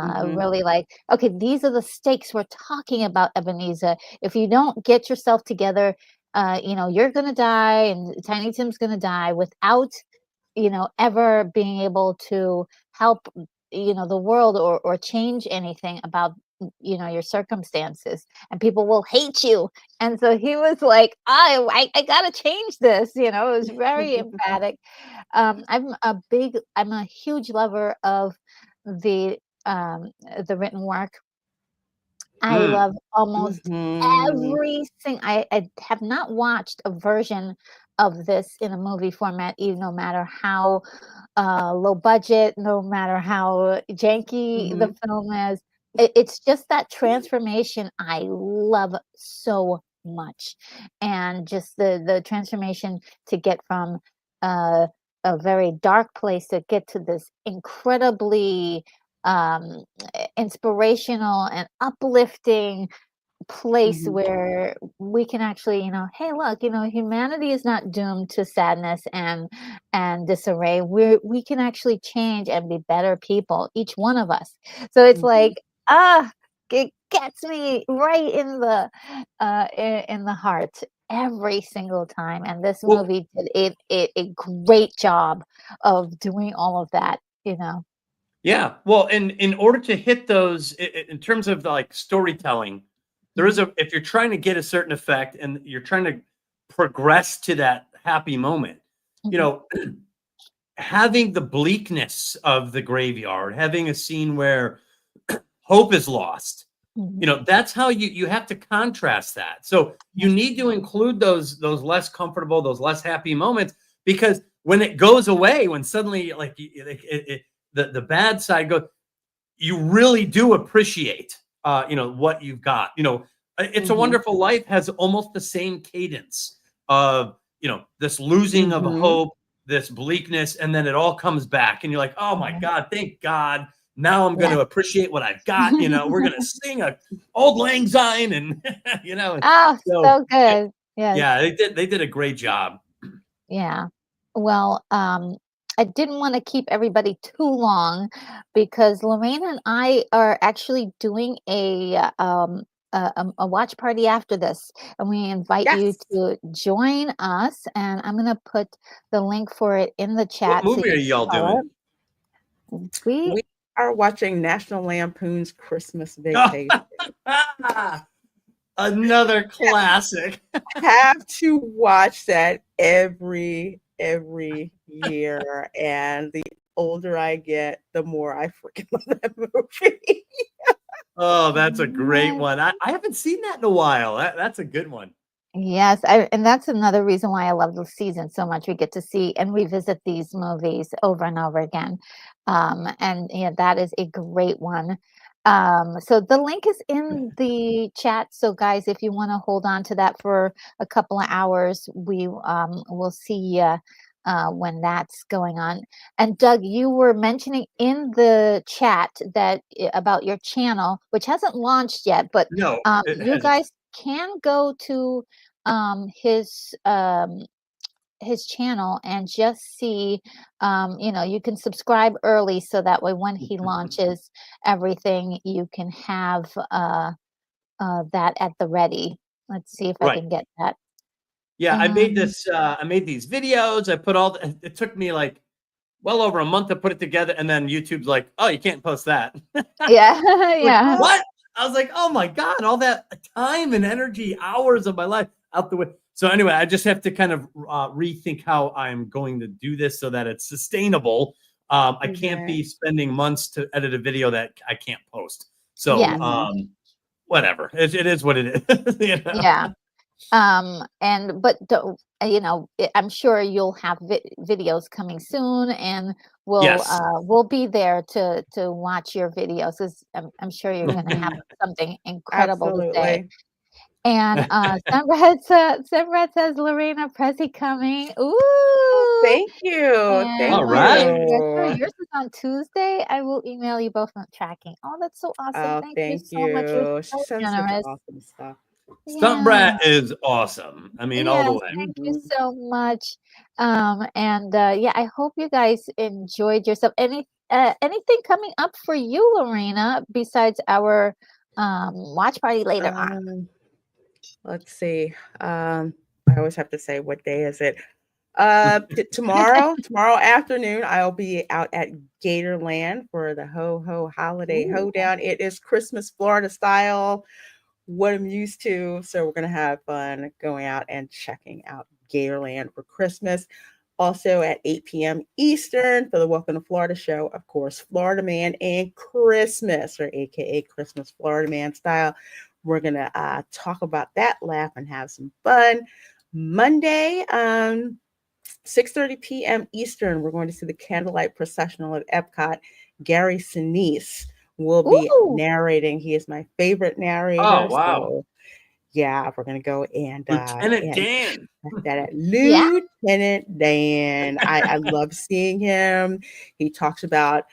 mhm, really like, okay, these are the stakes we're talking about, Ebenezer. If you don't get yourself together, you're gonna die, and Tiny Tim's gonna die without, ever being able to help, the world or change anything about, your circumstances, and people will hate you. And so he was like, I gotta change this. It was very emphatic. I'm a huge lover of the the written work. I mm, love almost mhm, I have not watched a version of this in a movie format, even no matter how low budget, no matter how janky the mhm, film is. It's just that transformation I love so much, and just the transformation to get from uh, a very dark place to get to this incredibly um, inspirational and uplifting place mhm, where we can actually, hey, look, humanity is not doomed to sadness and disarray. We can actually change and be better people, each one of us. So it's mhm. like, it gets me right in the heart every single time. And this well, movie did a great job of doing all of that. Yeah. Well, in order to hit those in terms of like storytelling, there is if you're trying to get a certain effect and you're trying to progress to that happy moment, you Mhm. know, having the bleakness of the graveyard, having a scene where hope is lost, Mhm. you know, that's how you have to contrast that. So you Yes. need to include those less comfortable, those less happy moments, because when it goes away, when suddenly like, the bad side goes, you really do appreciate what you've got. It's a Mhm. Wonderful Life has almost the same cadence of this losing of Mhm. hope, this bleakness, and then it all comes back and you're like, oh my Yeah. god, thank god, now I'm going Yeah. to appreciate what I've got. We're going to sing a old lang syne and Oh, so so good. Yes. yeah, they did a great job. Yeah. Well, I didn't want to keep everybody too long because Lorraine and I are actually doing a watch party after this, and we invite you Yes. to join us. And I'm gonna put the link for it in the What chat so movie you are can y'all follow doing? it. We We are watching National Lampoon's Christmas Vacation. Another classic. Have to watch that every year, and the older I get, the more I freaking love that movie. Oh, that's a great one. I haven't seen that in a while. That's a good one. Yes, and that's another reason why I love the season so much. We get to see and revisit these movies over and over again. And yeah, that is a great one. So the link is in the chat. So guys, if you want to hold on to that for a couple of hours, we will see when that's going on. And Doug, you were mentioning in the chat that about your channel, which hasn't launched yet, but No, it you hasn't. guys can go to um, his um, his channel and just see, you can subscribe early so that way when he launches everything, you can have that at the ready. Let's see if I Right. can get that. Yeah, Um, I made these videos. I put it took me like well over a month to put it together. And then YouTube's like, oh, you can't post that. yeah, Like, yeah, what? I was like, oh my God, all that time and energy, hours of my life out the way. So anyway, I just have to kind of rethink how I'm going to do this so that it's sustainable. I can't Right. be spending months to edit a video that I can't post. So Mhm. whatever. It is what it is. yeah. And but I'm sure you'll have videos coming soon, and Yes. we'll be there to watch your videos. 'Cause I'm sure you're going to have something incredible to say. Absolutely. And Sunred says Lorena Prezi coming. Ooh, Thank you. and All Thank when is right. you. yours is on Tuesday. I will email you both on tracking. Oh, that's so awesome. Oh, Thank you thank so much. You're you. She so sends such generous. awesome stuff. Stunt Yeah. Brat is awesome. I mean, all the Yes, way. thank you Mhm. so much. And yeah, I hope you guys enjoyed yourself. Anything coming up for you, Lorena, besides our watch party later on? Um, let's see. I always have to say, what day is it? Tomorrow afternoon, I'll be out at Gatorland for the Ho Ho Holiday Ooh, Hoedown. It is Christmas Florida style, what I'm used to. So we're gonna have fun going out and checking out Gatorland for Christmas. Also at 8 p.m. Eastern for the Welcome to Florida show, of course, Florida Man and Christmas, or AKA Christmas Florida Man style. We're gonna talk about that, laugh, and have some fun. Monday, 6:30 p.m. Eastern, we're going to see the candlelight processional at Epcot. Gary Sinise will be ooh, narrating. He is my favorite Oh, narrator. wow. So yeah, we're gonna go Lieutenant and Dan. check that out. yeah. Lieutenant Dan. I love seeing him. He talks about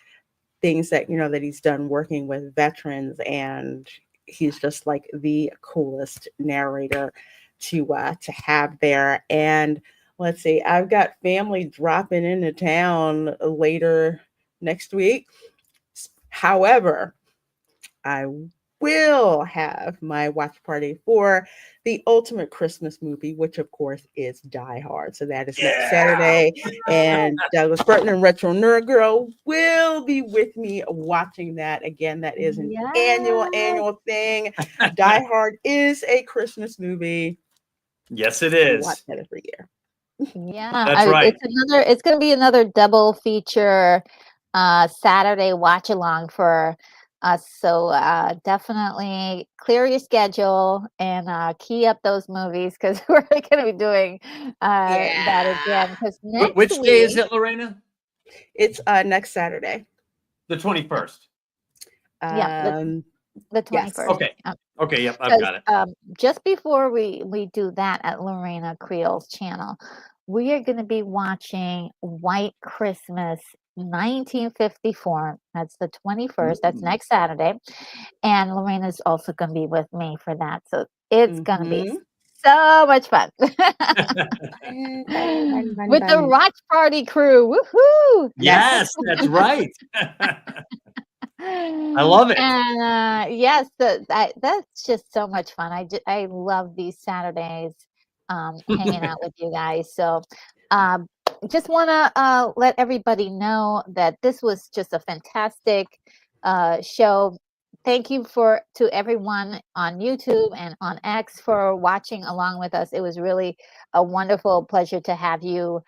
things that that he's done working with veterans, and he's just like the coolest narrator to have there. And let's see, I've got family dropping into town later next week. However, I will have my watch party for the ultimate Christmas movie, which of course is Die Hard. So that is next Saturday. And Douglas Burton and Retro Nerd Girl will be with me watching that. Again, that is an annual thing. Die Hard is a Christmas movie. Yes, it is. Watch that every year. Yeah, That's right. It's going to be another double feature Saturday watch along for us. So definitely clear your schedule and key up those movies because we're going to be doing that again. Because Which day is it, Lorena? It's next Saturday. The 21st. The 21st. Yes. Okay. Okay. Yep. I've got it. Just before we do that at Lorena Creole's channel, we are going to be watching White Christmas 1954. That's the 21st. That's next Saturday. And Lorena's also going to be with me for that. So it's going to be so much fun. With the watch party crew. Woohoo! Yes, that's right. I love it. And yes, that's just so much fun. I love these Saturdays hanging out with you guys. So just want to let everybody know that this was just a fantastic show. Thank you to everyone on YouTube and on X for watching along with us. It was really a wonderful pleasure to have you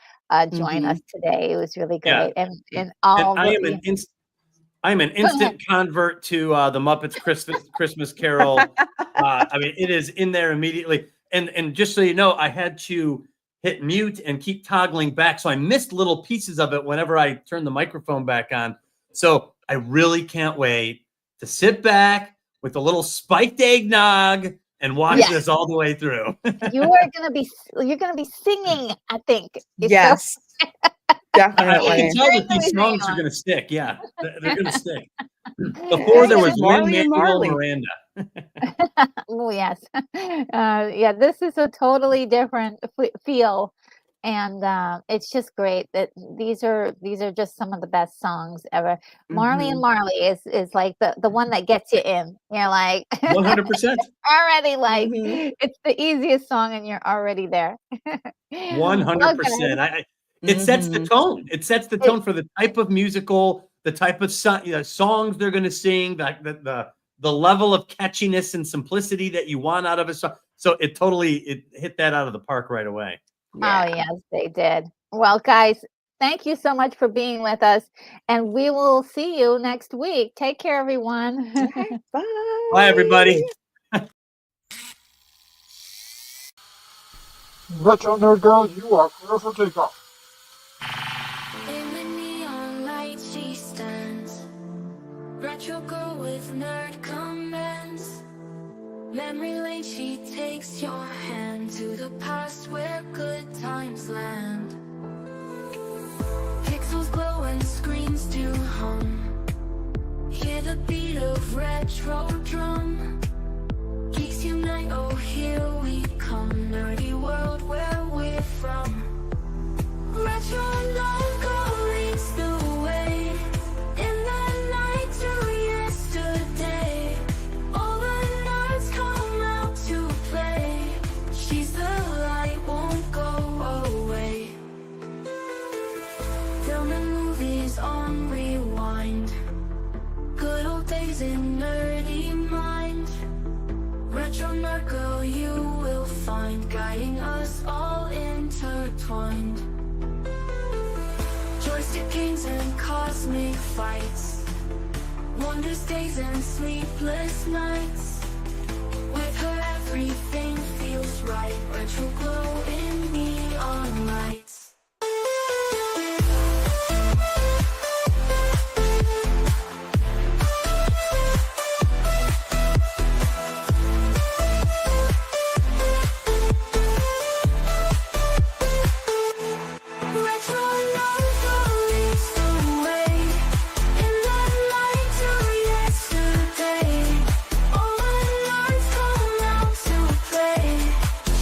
join us today. It was really great. Yeah. And all I'm an instant convert to the Muppets Christmas Carol. I mean, it is in there immediately. And just so you know, I had to hit mute and keep toggling back. So I missed little pieces of it whenever I turned the microphone back on. So I really can't wait to sit back with a little spiked eggnog and watch this all the way through. You're gonna be singing, I think. Yes. Definitely. I can tell that these songs are going to stick. Yeah, they're going to stick. Before there was Lin-Manuel Miranda. Oh yes, yeah. This is a totally different feel, and it's just great that these are just some of the best songs ever. Marley and Marley is like the one that gets you in. You're like 100%. Already like it's the easiest song, and you're already there. 100%. It sets the tone. It sets the tone for the type of musical, the type of songs they're going to sing, the level of catchiness and simplicity that you want out of a song. So it hit that out of the park right away. Yeah. Oh, yes, they did. Well, guys, thank you so much for being with us. And we will see you next week. Take care, everyone. Okay, bye. Bye, everybody. Retro Nerd Girl, you are clear for takeoff. In the neon light she stands, retro girl with nerd comments. Memory lane she takes your hand to the past where good times land. Pixels glow and screens do hum. Hear the beat of retro drum. Geeks unite, oh here we come. Nerdy world where we're from. Retro logo leads the way. In the night to yesterday. All the nerds come out to play. She's the light, won't go away. Film and movies on rewind. Good old days in nerdy mind. Retro nerd girl you will find, guiding us all intertwined. Joystick games and cosmic fights. Wondrous days and sleepless nights. With her everything feels right. Retro glow in neon lights.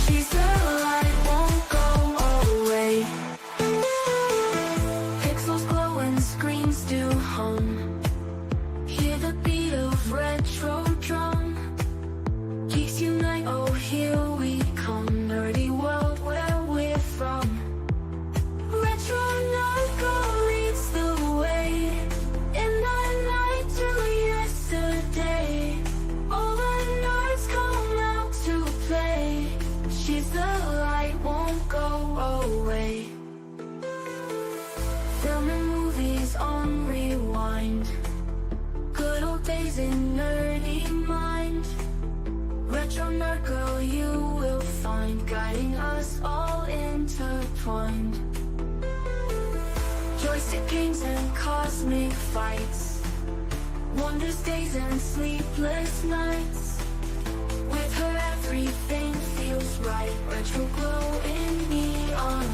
She's the light, won't go away. fun. Joystick games and cosmic fights, wondrous days and sleepless nights. With her everything feels right. Retro glow in neon